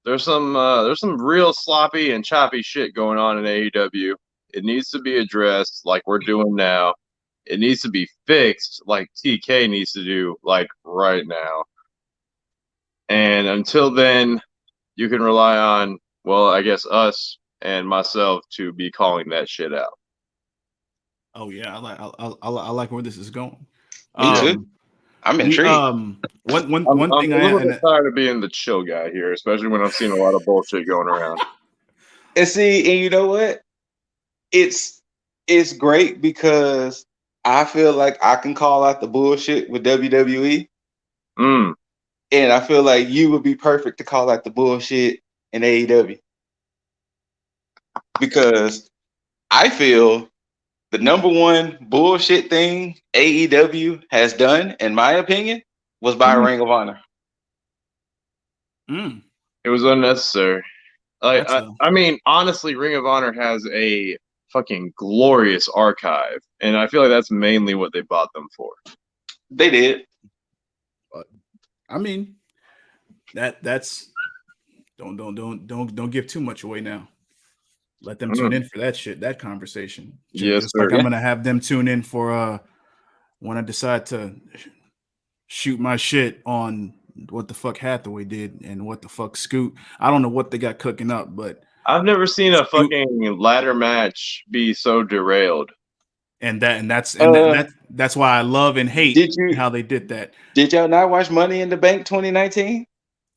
there's some real sloppy and choppy shit going on in AEW. It needs to be addressed like we're doing now. It needs to be fixed like TK needs to do like right now. And until then, you can rely on, well, I guess us and myself to be calling that shit out. Oh yeah, I like where this is going. Me too. I'm intrigued. One thing I'm a little bit tired of being the chill guy here, especially when I'm seeing a lot of bullshit going around. And see, and you know what? It's great because I feel like I can call out the bullshit with WWE. Mm. And I feel like you would be perfect to call out the bullshit in AEW. Because I feel the number one bullshit thing AEW has done, in my opinion, was buy Ring of Honor. It was unnecessary. I mean, honestly, Ring of Honor has a fucking glorious archive, and I feel like that's mainly what they bought them for. They did. But I mean, that's don't give too much away now. Let them tune in for that shit, that conversation. Yes, just sir. like I'm gonna have them tune in for when I decide to shoot my shit on what the fuck Hathaway did and what the fuck Scoot. I don't know what they got cooking up, but I've never seen a fucking ladder match be so derailed. And that's why I love and hate how they did that. Did y'all not watch Money in the Bank 2019?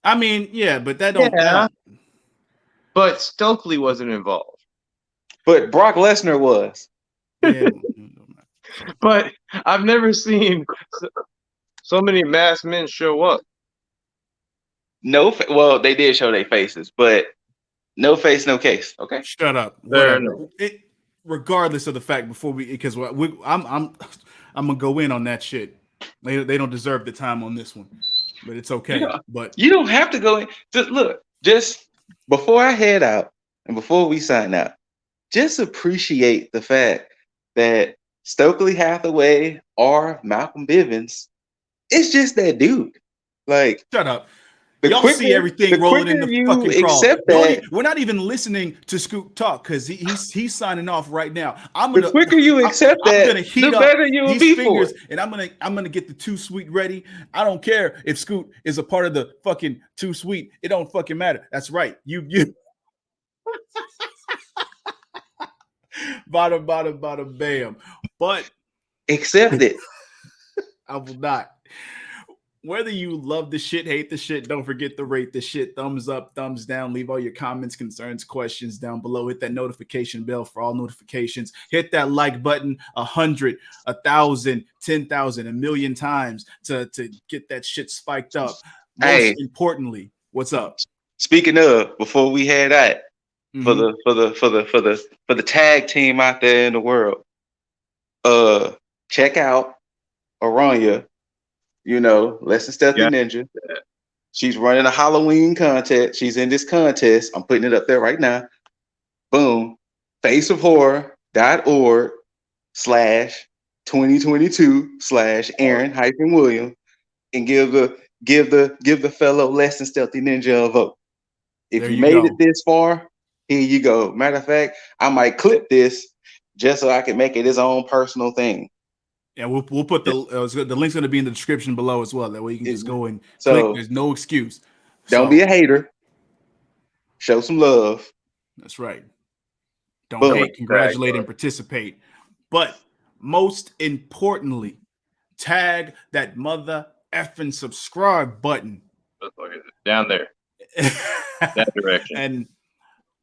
I mean, yeah, but that don't. Yeah. But Stokely wasn't involved. But Brock Lesnar was. Yeah. But I've never seen so many masked men show up. Well, they did show their faces, but no face, no case. Okay, shut up. Regardless of the fact, because I'm gonna go in on that shit. They don't deserve the time on this one, but it's okay. But you don't have to go in. Just before I head out and before we sign out, just appreciate the fact that Stokely Hathaway or Malcolm Bivens, it's just that dude. Like, Shut up. the Y'all quicker, see everything the rolling in quicker the you fucking crawl. accept that, We're not even listening to Scoot talk because he's signing off right now. the quicker you accept I'm that, gonna heat the up better you will these be fingers, for it. and I'm gonna get the Too Sweet ready. I don't care if Scoot is a part of the fucking Too Sweet. It don't fucking matter. That's right. You bottom bam. But Accept it. I will not. Whether you love the shit, hate the shit, don't forget to rate the shit. Thumbs up, thumbs down. Leave all your comments, concerns, questions down below. Hit that notification bell for all notifications. Hit that like button 100, 1,000, 10,000, 1,000,000 times to get that shit spiked up. Most importantly, what's up? Speaking of, before we head out, for the tag team out there in the world, check out Arana. You know, LessThanStealthy Ninja. She's running a Halloween contest. She's in this contest. I'm putting it up there right now. Boom. faceofhorror.org/2022/Aaron-William and give the fellow LessThanStealthy Ninja a vote. If There you you made go. it this far, here you go. Matter of fact, I might clip this just so I can make it his own personal thing. Yeah, we'll put the link's going to be in the description below as well. That way you can just go and click. There's no excuse. Don't be a hater. Show some love. That's right. Don't hate, congratulate, and participate. But most importantly, tag that mother effing subscribe button down there. That direction. And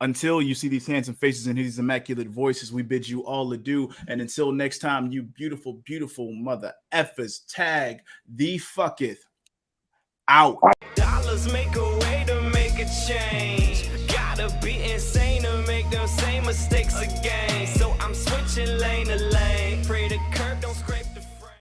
until you see these handsome faces and these immaculate voices, we bid you all adieu. And until next time, you beautiful, beautiful mother effers, tag the fucketh out. Dollars make a way to make a change. Gotta be insane to make them same mistakes again. So I'm switching lane to lane. Pray the curb don't scrape.